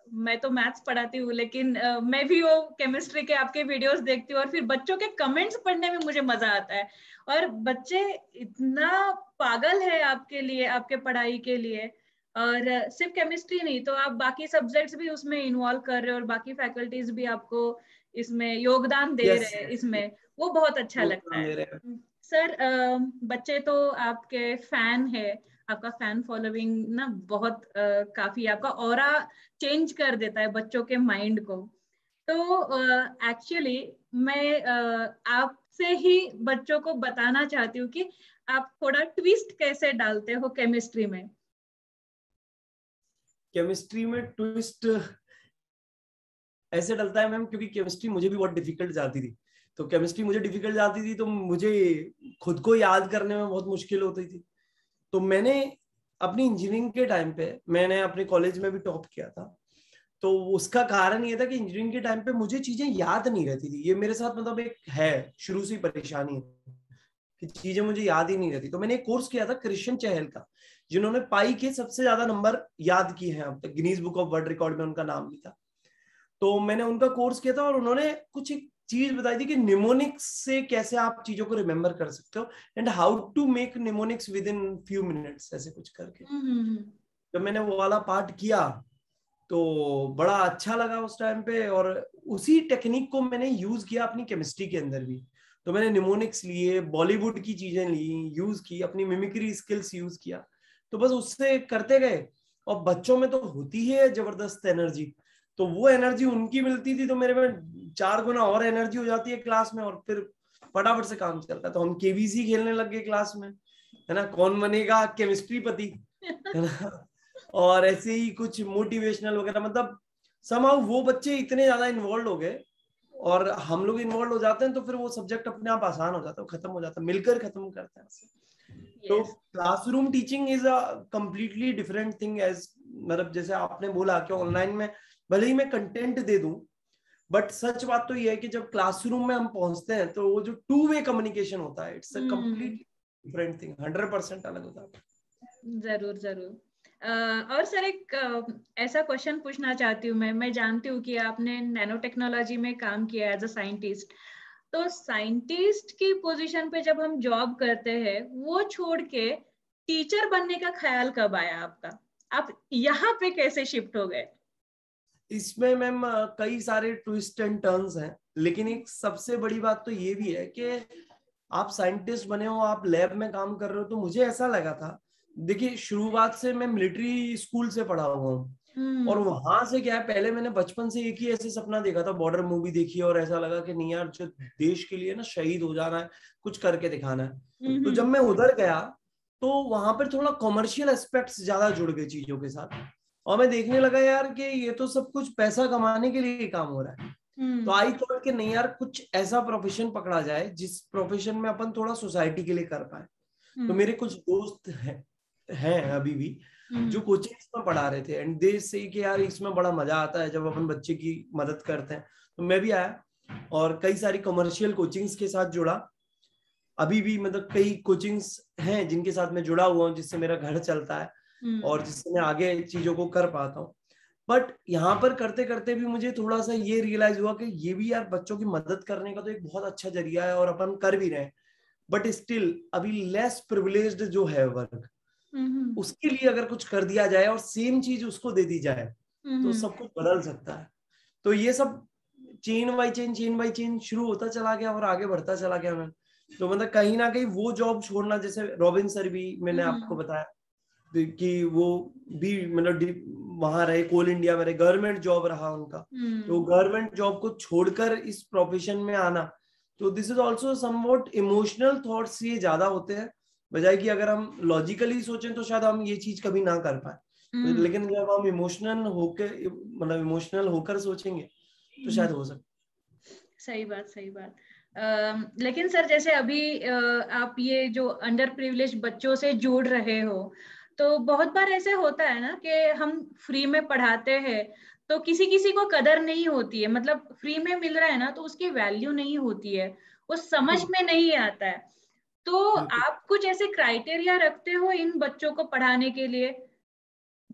A: मैं तो मैथ्स पढ़ाती हूँ, लेकिन मैं भी वो केमिस्ट्री के आपके वीडियोस देखती हूँ और फिर बच्चों के कमेंट्स पढ़ने में मुझे मजा आता है। और बच्चे इतना पागल है आपके लिए, आपके पढ़ाई के लिए। और सिर्फ केमिस्ट्री नहीं, तो आप बाकी सब्जेक्ट्स भी उसमें इन्वॉल्व कर रहे हो और बाकी फैकल्टीज भी आपको इसमें योगदान दे रहे हैं इसमें, वो बहुत अच्छा लगता है। सर, बच्चे तो आपके फैन है, आपका फैन फॉलोइंग ना बहुत काफी, आपका ऑरा चेंज कर देता है बच्चों के माइंड को। तो एक्चुअली मैं आपसे ही बच्चों को बताना चाहती हूँ कि आप थोड़ा ट्विस्ट कैसे डालते हो केमिस्ट्री में।
B: केमिस्ट्री में ट्विस्ट ऐसे डलता है मैम, क्योंकि केमिस्ट्री मुझे भी बहुत डिफिकल्ट जाती थी। तो केमिस्ट्री मुझे डिफिकल्ट जाती थी तो मुझे खुद को याद करने में बहुत मुश्किल होती थी। तो मैंने अपनी इंजीनियरिंग के टाइम पे, मैंने अपने कॉलेज में भी टॉप किया था। तो उसका कारण ये था कि इंजीनियरिंग के टाइम पे मुझे चीजें याद नहीं रहती थी। ये मेरे साथ मतलब एक है, शुरू से ही परेशानी है कि चीजें मुझे याद ही नहीं रहती। तो मैंने एक कोर्स किया था क्रिश्चियन चहल का, जिन्होंने पाई के सबसे ज्यादा नंबर याद किए हैं अब तक, Guinness book of world record में उनका नाम भी था। तो मैंने उनका कोर्स किया था और उन्होंने कुछ एक चीज बताई थी कि निमोनिक्स से कैसे आप चीजों को रिमेम्बर कर सकते हो, and how to make mnemonics within few minutes, ऐसे कुछ करके। जब मैंने वो वाला पार्ट किया तो बड़ा अच्छा लगा उस टाइम पे, और उसी टेक्निक को मैंने यूज किया अपनी केमिस्ट्री के अंदर भी। तो मैंने निमोनिक्स लिए, बॉलीवुड की चीजें ली, यूज की, अपनी मिमिक्री स्किल्स यूज किया। तो बस उससे करते गए, और बच्चों में तो होती है जबरदस्त एनर्जी, तो वो एनर्जी उनकी मिलती थी तो मेरे में 4 गुना और एनर्जी हो जाती है क्लास में, और फिर फटाफट से काम चलता है। तो हम केवीसी खेलने लग गए क्लास में, है ना, कौन बनेगा केमिस्ट्री पति, है ना। और ऐसे ही कुछ मोटिवेशनल वगैरह, मतलब समहाउ वो बच्चे इतने ज्यादा इन्वॉल्व हो गए और हम लोग इन्वॉल्व हो जाते हैं, तो फिर वो सब्जेक्ट अपने आप आसान हो जाता है, खत्म हो जाता है, मिलकर खत्म करते हैं। तो classroom teaching is a completely different thing. As मतलब जैसे आपने बोला कि ऑनलाइन में भले ही मैं कंटेंट दे दूं, बट सच बात तो ये है कि जब क्लासरूम में हम पहुंचते हैं तो वो जो 2 वे कम्युनिकेशन होता है, it's a completely different thing, 100% अलग होता है।
A: जरूर जरूर। और सर, एक ऐसा क्वेश्चन पूछना चाहती हूँ मैं जानती हूँ कि आपने नैनो टेक्नोलॉजी में काम किया एज अ साइंटिस्ट। तो साइंटिस्ट की पोजीशन पे जब हम जॉब करते हैं, वो छोड़ के टीचर बनने का ख्याल कब आया आपका? आप यहाँ पे कैसे शिफ्ट हो गए?
B: इसमें मैम कई सारे ट्विस्ट एंड टर्न्स हैं, लेकिन एक सबसे बड़ी बात तो ये भी है कि आप साइंटिस्ट बने हो, आप लैब में काम कर रहे हो। तो मुझे ऐसा लगा था, देखिए शुरुआत से मैं मिलिट्री स्कूल से पढ़ा हुआ हूँ, और वहां से क्या है, पहले मैंने बचपन से एक ही ऐसे सपना देखा था, बॉर्डर मूवी देखी, और ऐसा लगा कि नहीं यार, जो देश के लिए ना शहीद हो जाना है, कुछ करके दिखाना है। तो जब मैं उधर गया तो वहां पर थोड़ा कॉमर्शियल एस्पेक्ट्स ज्यादा जुड़ गए चीजों के साथ, और मैं देखने लगा यार कि ये तो सब कुछ पैसा कमाने के लिए काम हो रहा है। तो आई थॉट कि नहीं यार, कुछ ऐसा प्रोफेशन पकड़ा जाए जिस प्रोफेशन में अपन थोड़ा सोसाइटी के लिए कर पाए। तो मेरे कुछ दोस्त हैं अभी भी जो कोचिंग में पढ़ा रहे थे, एंड दे से कि यार इसमें बड़ा मजा आता है जब अपन बच्चे की मदद करते हैं। तो मैं भी आया और कई सारी कमर्शियल कोचिंग्स के साथ जुड़ा। अभी भी मतलब कई कोचिंग्स हैं जिनके साथ मैं जुड़ा हुआ हूँ, जिससे मेरा घर चलता है और जिससे मैं आगे चीजों को कर पाता हूँ। बट यहाँ पर करते करते भी मुझे थोड़ा सा ये रियलाइज हुआ कि ये भी यार बच्चों की मदद करने का तो एक बहुत अच्छा जरिया है, और अपन कर भी रहे हैं। बट स्टिल अभी लेस प्रिविलेज्ड जो है वर्ग, उसके लिए अगर कुछ कर दिया जाए और सेम चीज उसको दे दी जाए तो सब कुछ बदल सकता है। तो ये सब चेन बाई चेन शुरू होता चला गया और आगे बढ़ता चला गया मैं। तो मतलब कहीं ना कहीं वो जॉब छोड़ना, जैसे रॉबिन सर भी मैंने आपको बताया कि वो भी मतलब वहां रहे, कोल इंडिया में रहे, गवर्नमेंट जॉब रहा उनका। तो गवर्नमेंट जॉब को छोड़कर इस प्रोफेशन में आना, तो this is also somewhat emotional thoughts ये ज्यादा होते हैं, बजाय कि अगर हम लॉजिकली सोचें तो शायद हम ये चीज कभी ना कर पाए। लेकिन जब हम इमोशनल होकर सोचेंगे तो शायद हो सकता।
A: सही बात, सही बात। लेकिन सर जैसे अभी आप ये जो अंडर प्रिविलेज बच्चों से जुड़ रहे हो, तो बहुत बार ऐसे होता है ना कि हम फ्री में पढ़ाते हैं तो किसी किसी को कदर नहीं होती है, मतलब फ्री में मिल रहा है ना तो उसकी वैल्यू नहीं होती है, वो समझ में नहीं आता है। तो आप कुछ ऐसे क्राइटेरिया रखते हो इन बच्चों को पढ़ाने के लिए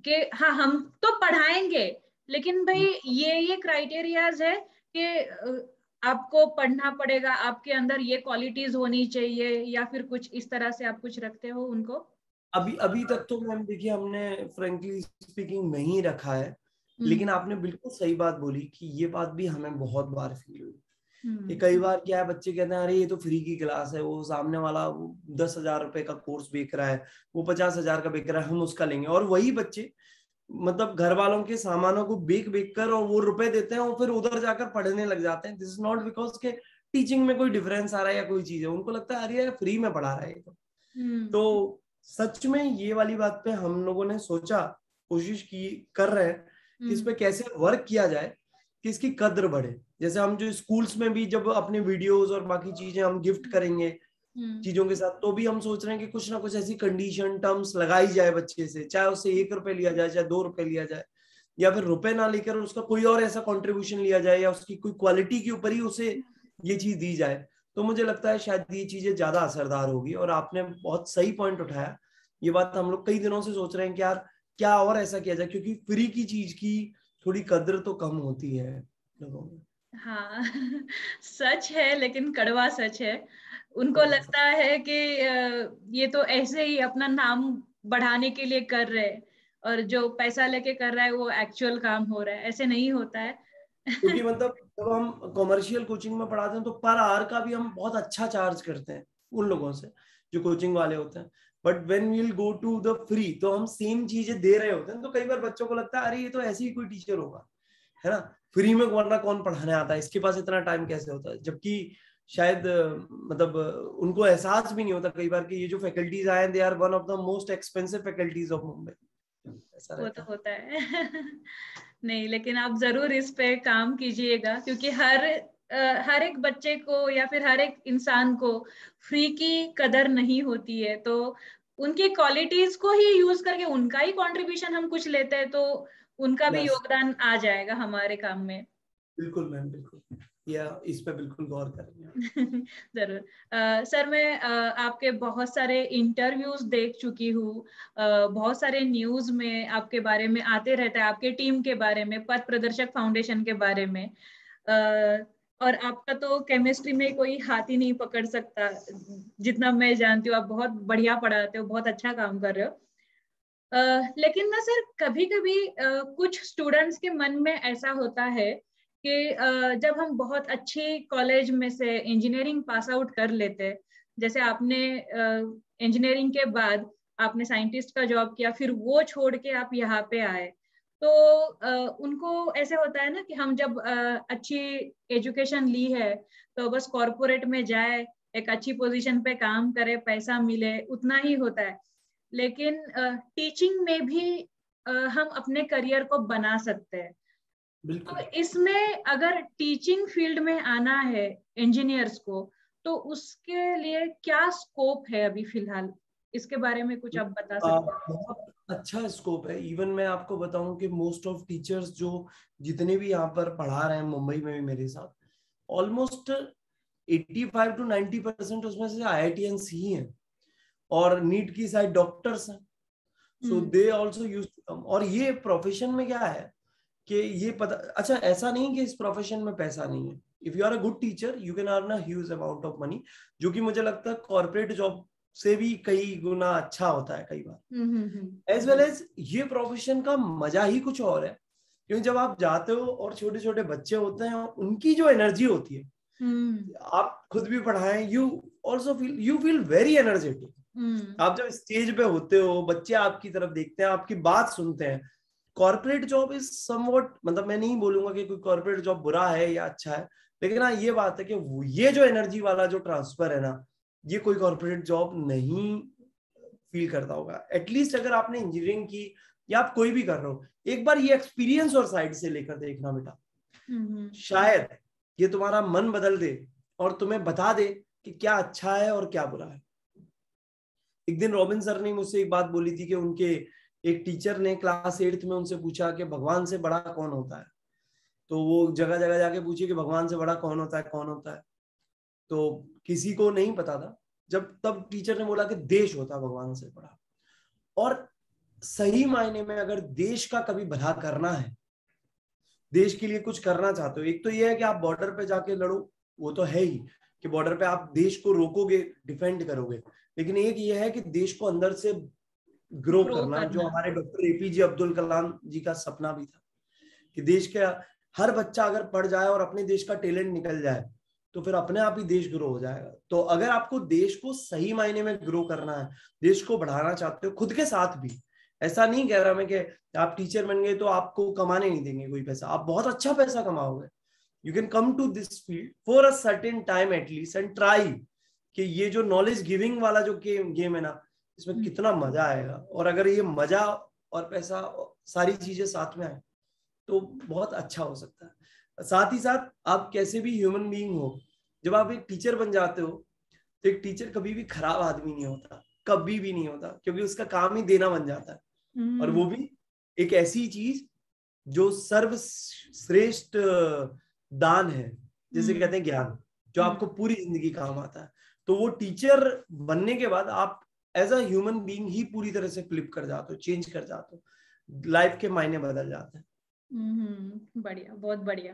A: कि हाँ हम तो पढ़ाएंगे, लेकिन भाई ये क्राइटेरियाज है कि आपको पढ़ना पड़ेगा, आपके अंदर ये क्वालिटीज होनी चाहिए, या फिर कुछ इस तरह से आप कुछ रखते हो उनको?
B: अभी अभी तक तो मैम देखिए हमने फ्रेंकली स्पीकिंग नहीं रखा है, लेकिन आपने बिल्कुल सही बात बोली कि ये बात भी हमें बहुत बार फील हुई कि कई बार क्या है, बच्चे कहते हैं अरे ये तो फ्री की क्लास है, वो सामने वाला 10,000 रुपए का कोर्स बेच रहा है, वो 50,000 का बेच रहा है, हम उसका लेंगे। और वही बच्चे मतलब घर वालों के सामानों को बेच कर और वो रुपए देते हैं और फिर उधर जाकर पढ़ने लग जाते हैं। दिस इज नॉट बिकॉज के टीचिंग में कोई डिफरेंस आ रहा है या कोई चीज है, उनको लगता है अरे यार फ्री में पढ़ा रहा है तो सच में ये वाली बात पे हम लोगों ने सोचा, कोशिश की कर रहे हैं कि इस पे कैसे वर्क किया जाए कि इसकी कद्र बढ़े। जैसे हम जो स्कूल्स में भी जब अपने वीडियोस और बाकी चीजें हम गिफ्ट करेंगे चीजों के साथ, तो भी हम सोच रहे हैं कि कुछ ना कुछ ऐसी कंडीशन टर्म्स लगाई जाए बच्चे से, चाहे उससे 1 रुपए लिया जाए, चाहे 2 रुपए लिया जाए, या फिर रुपए ना लेकर उसका कोई और ऐसा कंट्रीब्यूशन लिया जाए, या उसकी कोई क्वालिटी के ऊपर ही उसे ये चीज दी जाए। तो मुझे लगता है शायद ये चीजें ज्यादा असरदार होगी। और आपने बहुत सही पॉइंट उठाया, ये बात हम लोग कई दिनों से सोच रहे हैं कि यार क्या और ऐसा किया जाए, क्योंकि फ्री की चीज की थोड़ी कद्र तो कम होती है लोगों में।
A: हाँ सच है, लेकिन कड़वा सच है। उनको लगता है कि ये तो ऐसे ही अपना नाम बढ़ाने के लिए कर रहे हैं, और जो पैसा लेके कर रहा है वो एक्चुअल काम हो रहा है। ऐसे नहीं होता है।
B: क्योंकि मतलब जब हम कॉमर्शियल कोचिंग में पढ़ाते हैं तो पर आवर का भी हम बहुत अच्छा चार्ज करते हैं उन लोगों से जो कोचिंग वाले होते हैं, but when we will go to the free तो हम सेम चीजें दे रहे होते हैं। तो कई बार बच्चों को लगता है अरे ये तो ऐसे ही कोई टीचर होगा, है ना, फ्री में वरना कौन पढ़ाने आता है, इसके पास इतना टाइम कैसे होता है। जबकि शायद मतलब उनको एहसास भी नहीं होता कई बार कि ये जो फैकल्टीज आए they are one of the most expensive faculties of Mumbai. ऐसा
A: वो तो
B: रहता है।
A: होता है नहीं, लेकिन आप जरूर इस पे काम कीजिएगा, क्योंकि हर एक बच्चे को या फिर हर एक इंसान को फ्री की कदर नहीं होती है। तो उनकी क्वालिटीज को ही यूज करके उनका ही कंट्रीब्यूशन हम कुछ लेते हैं, तो उनका भी
B: यस,
A: योगदान आ जाएगा हमारे काम में।
B: बिल्कुल मैम, बिल्कुल, या इस पे बिल्कुल गौर करेंगे।
A: जरूर। सर मैं आपके बहुत सारे इंटरव्यूज देख चुकी हूँ, बहुत सारे न्यूज में आपके बारे में आते रहता है, आपके टीम के बारे में, पथ प्रदर्शक फाउंडेशन के बारे में। और आपका तो केमिस्ट्री में कोई हाथ ही नहीं पकड़ सकता, जितना मैं जानती हूँ। आप बहुत बढ़िया पढ़ाते हो, बहुत अच्छा काम कर रहे हो। लेकिन ना सर, कभी कभी कुछ स्टूडेंट्स के मन में ऐसा होता है कि जब हम बहुत अच्छी कॉलेज में से इंजीनियरिंग पास आउट कर लेते, जैसे आपने इंजीनियरिंग के बाद आपने साइंटिस्ट का जॉब किया, फिर वो छोड़ के आप यहाँ पे आए, तो उनको ऐसे होता है ना कि हम जब अच्छी एजुकेशन ली है तो बस कॉर्पोरेट में जाए, एक अच्छी पोजीशन पे काम करे, पैसा मिले, उतना ही होता है। लेकिन टीचिंग में भी हम अपने करियर को बना सकते हैं। तो इसमें अगर टीचिंग फील्ड में आना है इंजीनियर्स को, तो उसके लिए क्या स्कोप है अभी फिलहाल? इसके बारे में कुछ आप बता सकते हैं?
B: बहुत अच्छा स्कोप है। इवन मैं आपको बताऊं कि मोस्ट ऑफ टीचर्स जो जितने भी यहाँ पर पढ़ा रहे हैं मुंबई में भी मेरे साथ, ऑलमोस्ट 85 to 90% उसमें से IITians ही हैं, और नीट की साइड डॉक्टर्स हैं। So they also use to come. और ये प्रोफेशन में क्या है कि ये पता, अच्छा ऐसा नहीं कि इस प्रोफेशन में पैसा नहीं है। If you are a good teacher you can earn a huge amount of money, जो कि मुझे लगता है कॉर्पोरेट जॉब से भी कई गुना अच्छा होता है कई बार। एज वेल एज ये प्रोफेशन का मजा ही कुछ और है, क्योंकि जब आप जाते हो और छोटे छोटे बच्चे होते हैं, उनकी जो एनर्जी होती है, आप खुद भी पढ़ाएं, you also feel, you feel very energetic. आप जब स्टेज पे होते हो, बच्चे आपकी तरफ देखते हैं, आपकी बात सुनते हैं। कॉर्पोरेट जॉब इज समवट, मतलब मैं नहीं बोलूंगा कि कोई कॉर्पोरेट जॉब बुरा है या अच्छा है, लेकिन हाँ ये बात है कि ये जो एनर्जी वाला जो ट्रांसफर है ना, ये कोई कॉर्पोरेट जॉब नहीं फील करता होगा। एटलीस्ट अगर आपने इंजीनियरिंग की या आप कोई भी कर रहे हो, एक बार ये एक्सपीरियंस और साइड से लेकर देखना बेटा, शायद ये तुम्हारा मन बदल दे और तुम्हें बता दे कि क्या अच्छा है और क्या बुरा है। एक दिन रॉबिन सर ने मुझसे एक बात बोली थी कि उनके एक टीचर ने क्लास 8th में उनसे पूछा कि भगवान से बड़ा कौन होता है। तो वो जगह जगह जाके पूछे कि भगवान से बड़ा कौन होता है, कौन होता है। तो किसी को नहीं पता था। जब तब टीचर ने बोला कि देश होता है भगवान से बड़ा। और सही मायने में अगर देश का कभी भला करना है, देश के लिए कुछ करना चाहते हो, एक तो ये है कि आप बॉर्डर पे जाके लड़ो, वो तो है ही कि बॉर्डर पे आप देश को रोकोगे, डिफेंड करोगे। लेकिन एक ये है कि देश को अंदर से ग्रो करना, जो हमारे डॉक्टर एपीजे अब्दुल कलाम जी का सपना भी था कि देश के हर बच्चा अगर पढ़ जाए और अपने देश का टैलेंट निकल जाए तो फिर अपने आप ही देश ग्रो हो जाएगा। तो अगर आपको देश को सही मायने में ग्रो करना है, देश को बढ़ाना चाहते हो खुद के साथ भी, ऐसा नहीं कह रहा मैं कि आप टीचर बन गए तो आपको कमाने नहीं देंगे कोई पैसा, आप बहुत अच्छा पैसा कमाओगे। You can come to this field for a certain time at least and try कि ये जो नॉलेज गिविंग वाला जो गेम है ना, इसमें कितना मजा आएगा। और अगर ये मजा और पैसा सारी चीजें साथ में आए तो बहुत अच्छा हो सकता है। साथ ही साथ आप कैसे भी ह्यूमन बीइंग हो, जब आप एक टीचर बन जाते हो तो एक टीचर कभी भी खराब आदमी नहीं होता, कभी भी नहीं होता, क्योंकि उसका काम ही देना बन जाता है। और वो भी एक ऐसी चीज जो सर्वश्रेष्ठ दान है, जिसे कहते हैं ज्ञान, जो आपको पूरी जिंदगी काम आता है। तो वो टीचर बनने के बाद आप एज अ ह्यूमन बीइंग ही पूरी तरह से फ्लिप कर जाते हो, चेंज कर जाते हो, लाइफ के मायने बदल जाते हैं।
A: बढ़िया, बहुत बढ़िया।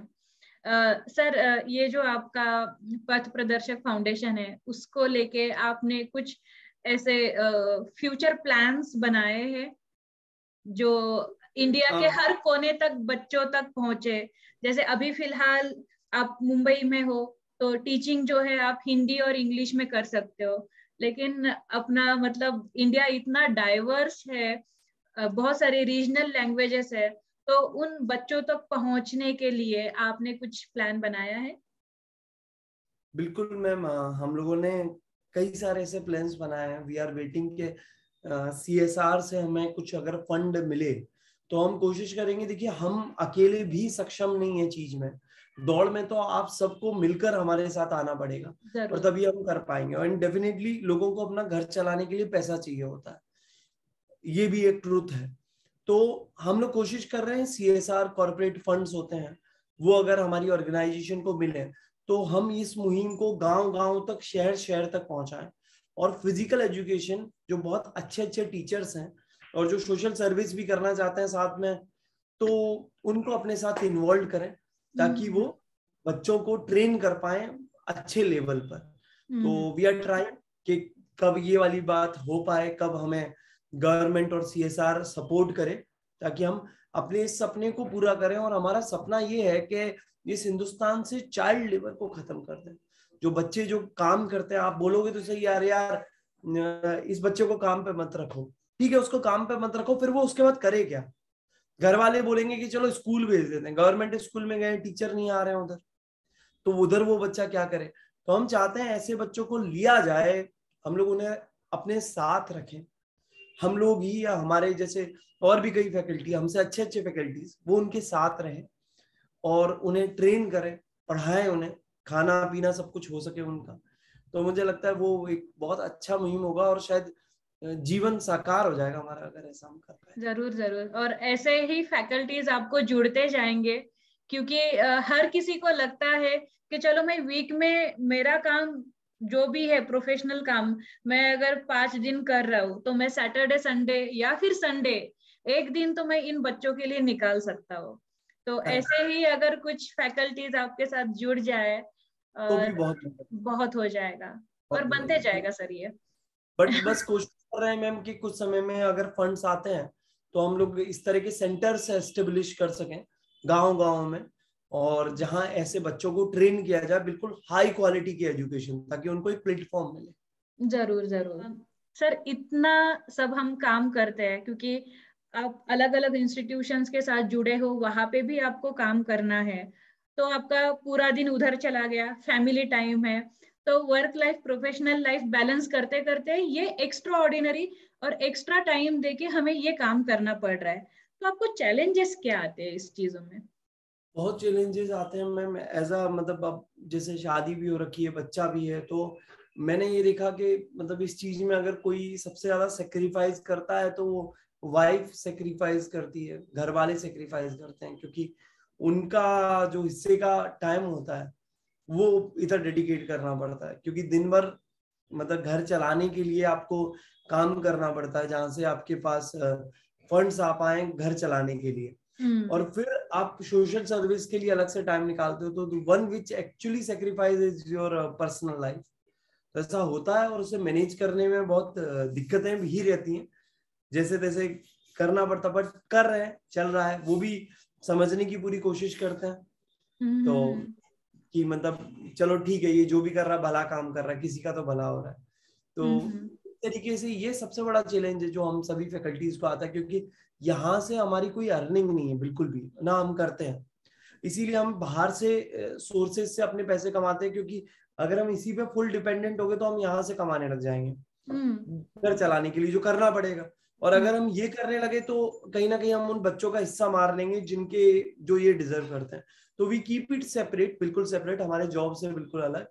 A: सर, ये जो आपका पथ प्रदर्शक फाउंडेशन है, उसको लेके आपने कुछ ऐसे फ्यूचर प्लान्स बनाए हैं जो इंडिया के हर कोने तक बच्चों तक पहुंचे? जैसे अभी फिलहाल आप मुंबई में हो तो टीचिंग जो है आप हिंदी और इंग्लिश में कर सकते हो, लेकिन अपना मतलब इंडिया इतना डाइवर्स है, बहुत सारे रीजनल लैंग्वेजेस है, तो उन बच्चों तक पहुंचने के लिए आपने कुछ प्लान बनाया है?
B: बिल्कुल मैम, हम लोगों ने कई सारे ऐसे प्लान्स बनाए हैं। वी आर वेटिंग के CSR से हमें कुछ अगर फंड मिले तो हम कोशिश करेंगे। देखिए, हम अकेले भी सक्षम नहीं है चीज में, दौड़ में तो आप सबको मिलकर हमारे साथ आना पड़ेगा और तभी हम कर पाएंगे। और डेफिनेटली लोगों को अपना घर चलाने के लिए पैसा चाहिए होता है, ये भी एक ट्रूथ है। तो हम लोग कोशिश कर रहे हैं CSR कॉर्पोरेट फंड्स होते हैं, वो अगर हमारी ऑर्गेनाइजेशन को मिले तो हम इस मुहिम को गांव गांव तक, शहर शहर तक पहुंचाएं। और फिजिकल एजुकेशन, जो बहुत अच्छे अच्छे टीचर्स हैं और जो सोशल सर्विस भी करना चाहते हैं साथ में, तो उनको अपने साथ इन्वॉल्व करें ताकि वो बच्चों को ट्रेन कर पाए अच्छे लेवल पर। तो वी आर ट्राइंग कि कब ये वाली बात हो पाए, कब हमें गवर्नमेंट और CSR सपोर्ट करे ताकि हम अपने इस सपने को पूरा करें। और हमारा सपना ये है कि इस हिंदुस्तान से चाइल्ड लेबर को खत्म कर दें। जो बच्चे जो काम करते हैं, आप बोलोगे तो सही, यार इस बच्चे को काम पे मत रखो, ठीक है, उसको काम पे मत रखो, फिर वो उसके बाद करे क्या? घर वाले बोलेंगे कि चलो स्कूल भेज देते हैं, गवर्नमेंट स्कूल में गए, टीचर नहीं आ रहे हैं उधर, तो उधर वो बच्चा क्या करे? तो हम चाहते हैं ऐसे बच्चों को लिया जाए, हम लोग उन्हें अपने साथ रखें, हम लोग ही या हमारे जैसे और भी कई फैकल्टी, हमसे अच्छे अच्छे फैकल्टीज, वो उनके साथ रहें और उन्हें ट्रेन करें, पढ़ाएं, उन्हें खाना पीना सब कुछ हो सके उनका। तो मुझे लगता है वो एक बहुत अच्छा मुहिम होगा और शायद जीवन साकार हो जाएगा हमारा अगर ऐसा हम कर पाए।
A: जरूर जरूर, और ऐसे ही फैकल्टीज आपको जुड़ते जाएंगे, क्योंकि हर किसी को लगता है कि चलो मैं वीक में मेरा काम जो भी है प्रोफेशनल काम, मैं अगर 5 दिन कर रहा हूँ तो मैं सैटरडे संडे या फिर संडे एक दिन तो मैं इन बच्चों के लिए निकाल सकता हूँ। तो ऐसे ही अगर कुछ फैकल्टीज आपके साथ जुड़ जाए
B: तो भी
A: बहुत हो जाएगा और बनते जाएगा सर ये।
B: बट बस कोशिश कर रहे हैं मैम कि कुछ समय में अगर फंड्स आते हैं तो हम लोग इस तरह के सेंटर्स एस्टेब्लिश कर सकें गांव गांव में, और जहां ऐसे बच्चों को ट्रेन किया जाए बिल्कुल हाई क्वालिटी की एजुकेशन, ताकि उनको एक प्लेटफॉर्म मिले।
A: जरूर जरूर सर, इतना सब हम काम करते हैं क्योंकि आप अलग अलग इंस्टीट्यूशंस के साथ जुड़े हो, वहां पे भी आपको काम करना है, तो आपका पूरा दिन उधर चला गया, फैमिली टाइम है, तो work life professional life balance करते करते ये एक्स्ट्रा ऑर्डिनरी और एक्स्ट्रा टाइम देके हमें ये काम करना पड़ रहा है। तो आपको चैलेंजेस क्या आते हैं इस चीजों में?
B: बहुत चैलेंजेस आते हैं मैम, एज अ मतलब अब जैसे शादी भी हो रखी है, बच्चा भी है, तो मैंने ये देखा कि मतलब इस चीज में अगर कोई सबसे ज्यादा सेक्रीफाइस करता है तो वो वाइफ सेक्रीफाइस करती है, घर वाले सेक्रीफाइस करते हैं, क्योंकि उनका जो हिस्से का टाइम होता है वो इधर डेडिकेट करना पड़ता है, क्योंकि दिन भर मतलब घर चलाने के लिए आपको काम करना पड़ता है, जहां से आपके पास फंड्स आ पाए घर चलाने के लिए। और फिर आप सोशल सर्विस के लिए अलग से टाइम निकालते हो, तो one which actually sacrifice is your personal life. तो ऐसा होता है, और उसे मैनेज करने में बहुत दिक्कतें भी रहती हैं, जैसे तैसे करना पड़ता, बट कर रहे हैं, चल रहा है, वो भी समझने की पूरी कोशिश करते हैं। तो कि मतलब चलो ठीक है, ये जो भी कर रहा है भला काम कर रहा है, किसी का तो भला हो रहा है। तो इस तरीके से ये सबसे बड़ा चैलेंज है जो हम सभी फैकल्टीज को आता है, क्योंकि यहाँ से हमारी कोई अर्निंग नहीं है बिल्कुल भी ना, हम करते हैं, इसीलिए हम बाहर से सोर्सेज से अपने पैसे कमाते हैं, क्योंकि अगर हम इसी पे फुल डिपेंडेंट हो गए तो हम यहाँ से कमाने लग जाएंगे घर चलाने के लिए, जो करना पड़ेगा। और अगर हम ये करने लगे तो कहीं ना कहीं हम उन बच्चों का हिस्सा मार लेंगे जिनके जो ये डिजर्व करते हैं। तो वी कीप इट सेपरेट, बिल्कुल सेपरेट, हमारे जॉब से बिल्कुल अलग।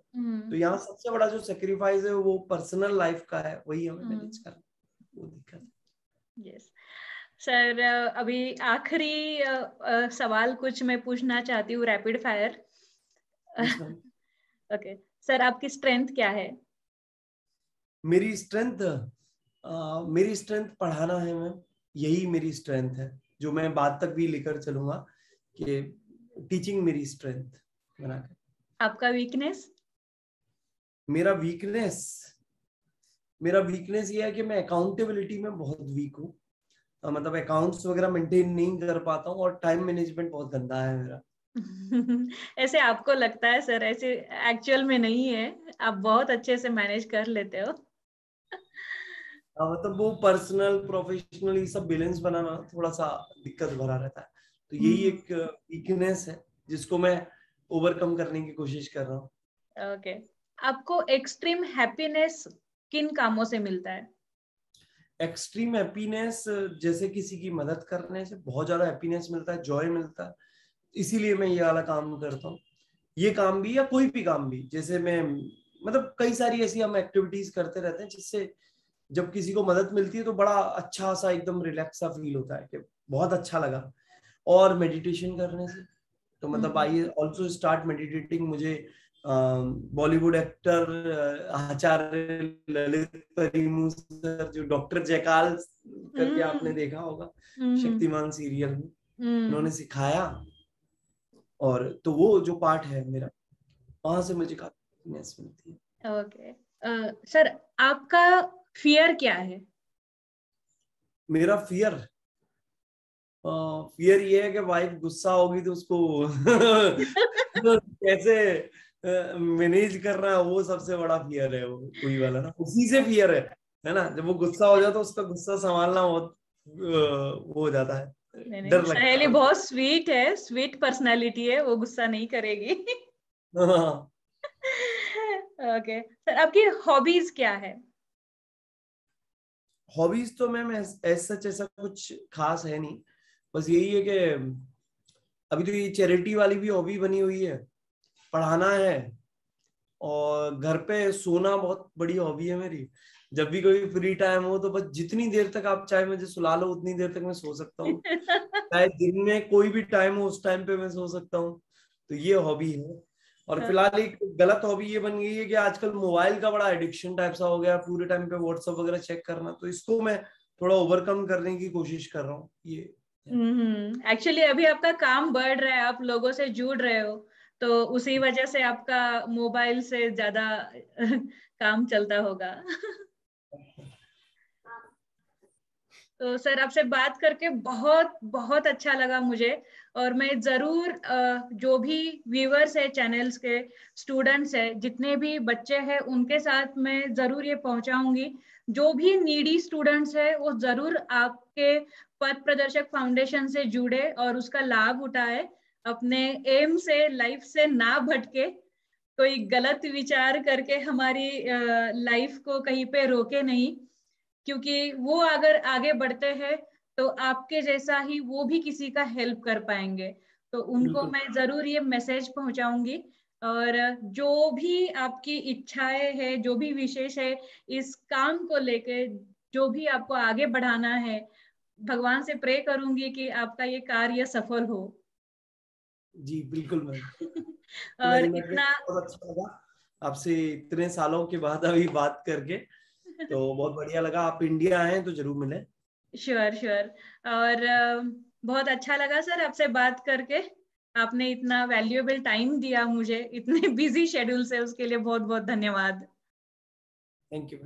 B: तो यहाँ सबसे बड़ा जो सेक्रीफाइस है वो पर्सनल लाइफ का है, वही हमें मैनेज करना, वो दिक्कत है।
A: यस सर, अभी आखिरी सवाल कुछ मैं पूछना चाहती हूँ, रैपिड फायर। ओके सर, आपकी स्ट्रेंथ क्या है?
B: मेरी स्ट्रेंथ पढ़ाना है मैम, यही मेरी स्ट्रेंथ है, जो मैं बाद तक भी लेकर चलूंगा कि टीचिंग मेरी स्ट्रेंथ बनाकर।
A: आपका वीकनेस?
B: मेरा वीकनेस ये है कि मैं अकाउंटेबिलिटी में बहुत वीक हूँ, मतलब अकाउंट्स वगैरह मेंटेन नहीं कर पाता हूँ, और टाइम मैनेजमेंट बहुत गंदा है मेरा।
A: ऐसे आपको लगता है सर, ऐसे एक्चुअल में नहीं है, आप बहुत अच्छे से मैनेज कर लेते हो।
B: मतलब वो पर्सनल प्रोफेशनल ये सब बैलेंस बनाना थोड़ा सा दिक्कत भरा रहता है, तो यही एक वीकनेस है जिसको मैं ओवरकम करने की कोशिश कर रहा हूँ।
A: ओके, आपको एक्सट्रीम हैप्पीनेस किन कामों से मिलता है?
B: एक्सट्रीम हैप्पीनेस जैसे किसी की मदद करने से बहुत ज्यादा हैप्पीनेस मिलता है, जॉय मिलता है, इसीलिए मैं ये वाला काम करता हूँ। ये काम भी या कोई भी काम भी, जैसे मैं मतलब कई सारी ऐसी हम एक्टिविटीज करते रहते हैं जिससे जब किसी को मदद मिलती है तो बड़ा अच्छा सा एकदम रिलैक्स सा फील होता है कि बहुत अच्छा लगा। और मेडिटेशन करने से, तो मतलब आई ऑल्सो स्टार्ट मेडिटेटिंग। मुझे बॉलीवुड एक्टर आचार्य ललित परिमू सर, जो डॉक्टर जयकाल करके आपने देखा होगा शक्तिमान सीरियल में, उन्होंने सिखाया, और तो वो जो पार्ट है मेरा, वहां से मुझे काफी मिलती है।
A: ओके सर, आपका फियर क्या है?
B: मेरा फियर ये है कि वाइफ गुस्सा होगी तो उसको कैसे मैनेज करना, वो सबसे बड़ा फियर है, वो कोई वाला ना, उसी से फियर है ना, जब वो गुस्सा हो जाता है तो उसका गुस्सा संभालना बहुत वो हो जाता है,
A: नहीं
B: डर लगता
A: सहेली
B: है।
A: बहुत स्वीट है, स्वीट पर्सनालिटी है, वो गुस्सा नहीं करेगी। ओके सर, आपकी हॉबीज क्या है?
B: हॉबीज तो मैम ऐसा कुछ खास है नहीं, बस यही है कि अभी तो ये चैरिटी वाली भी हॉबी बनी हुई है, पढ़ाना है, और घर पे सोना बहुत बड़ी हॉबी है मेरी। जब भी कोई फ्री टाइम हो तो बस जितनी देर तक आप चाहे मुझे सुला लो उतनी देर तक मैं सो सकता हूँ, चाहे दिन में कोई भी टाइम हो उस टाइम पे मैं सो सकता हूँ, तो ये हॉबी है। और फिलहाल एक गलत हॉबी ये बन गई है कि आजकल मोबाइल का बड़ा एडिक्शन टाइप सा हो गया, पूरे टाइम पे व्हाट्सएप वगैरह चेक करना, तो इसको मैं थोड़ा ओवरकम करने की कोशिश कर रहा हूँ। ये
A: एक्चुअली अभी आपका काम बढ़ रहा है, आप लोगों से जुड़ रहे हो, तो उसी वजह से आपका मोबाइल से ज्यादा काम चलता होगा। तो सर, आपसे बात करके बहुत बहुत अच्छा लगा मुझे, और मैं जरूर जो भी व्यूअर्स है चैनल्स के, स्टूडेंट्स है, जितने भी बच्चे हैं, उनके साथ मैं जरूर ये पहुंचाऊंगी। जो भी नीडी स्टूडेंट्स है वो जरूर आपके पथ प्रदर्शक फाउंडेशन से जुड़े और उसका लाभ उठाए, अपने एम से, लाइफ से ना भटके, कोई गलत विचार करके हमारी लाइफ को कहीं पे रोके नहीं, क्योंकि वो अगर आगे बढ़ते हैं तो आपके जैसा ही वो भी किसी का हेल्प कर पाएंगे। तो उनको मैं जरूर ये मैसेज पहुंचाऊंगी। और जो भी आपकी इच्छाएं है, जो भी विशेष है इस काम को लेके, जो भी आपको आगे बढ़ाना है, भगवान से प्रे करूंगी कि आपका ये कार्य सफल हो।
B: जी बिल्कुल मैम।
A: और
B: वेरी मच,
A: इतना
B: बहुत अच्छा लगा आपसे इतने सालों के बाद अभी बात करके, तो बहुत बढ़िया लगा। आप इंडिया आए तो जरूर मिले।
A: Sure sure. और बहुत अच्छा लगा सर आपसे बात करके। आपने इतना वैल्यूएबल टाइम दिया मुझे इतने बिजी शेड्यूल से, उसके लिए बहुत बहुत धन्यवाद।
B: Thank you.